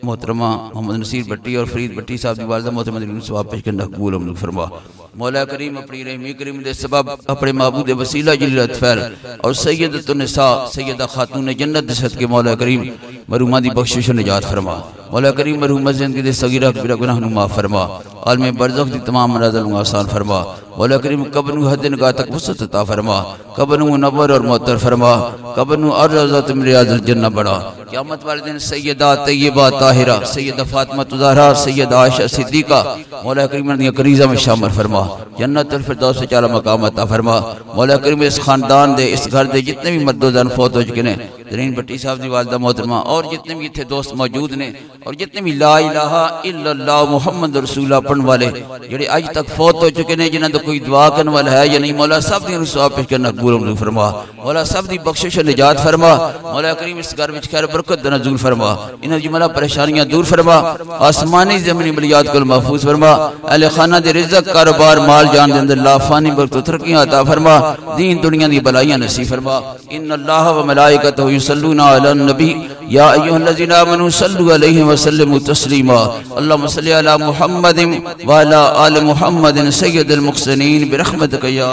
मोहतरमा मोहम्मद नसीर भट्टी और फरीद भट्टी साहब की वालदा मोहतरमा सवाब पेश करना कबूल अमल फरमा। मौला करीम अपनी रहमी करीम दे सबब अपने महबूब दे वसीला जिलत फैल और सैयदतुन निसा सैयदा खातून जन्नत दे सदके मौला करीम मरूमा दी बख्शिश और निजात फरमा। मौला करीम मरूमा ज़िंदगी दे सगीरा कबीरा गुनाह नु माफ़ फरमा। आलम बरज़ख दी तमाम मराज़िल नु आसान फरमा। मौला करीम कब्र नु हद निगाह तक वसअत अता फरमा। कब्र नु मुनव्वर और मुअत्तर फरमा। कब्र नु अर्ज़त मिन रियाज़िल जन्नह बना। क़यामत वाले दिन सैयदा तय्यबा ताहिरा सैयदा फातिमा ज़हरा सैयदा आयशा सिद्दीक़ा मौला करीम दी करीज़ा में शामिल फरमा। जन्नतुल फिरदौस से चाला मकाम अता फरमा। मौला करीम इस खानदान दे इस घर दे जितने भी मर्दोजन फौत हो चुके ने, तरीन भट्टी साहब की वालदा मोहतरमा और जितने भी इतने दोस्त मौजूद ने और जितने भी ला इलाहा इल्लल्लाह मुहम्मद रसूलुल्लाह पढ़ने वाले जेडे अज तक फौत हो चुके ने, जिन्होंने कोई दुआ करने वाला है या नहीं, मौला सब दी सवाब पेश करना कबूल फरमा। मौला सब दी बख्शिश निजात फरमा। मौला करीम इस घर में खैर बरकत नज़ूल फरमा। इन जुमला परेशानियां दूर फरमा। आसमानी ज़मीनी बलियात को महफूज फरमा। अहले खाना दे रिज़्क़ कारोबार माल जान दे अंदर लाफानी बरकत तरक्कियां अता फरमा। दीन दुनिया दी भलाइयां नसीब फरमा। इन्नल्लाह व मलाइकतहु युसल्लूना अलन नबी या अय्युहल्लज़ीना आमनू सल्लु अलैहि व सल्लिमू तस्लीमा। अल्लाहुम्मा सल्लि अला मुहम्मदिन व अला आलि मुहम्मदिन सय्यिदिल मुहसिनीन बिरहमतिका या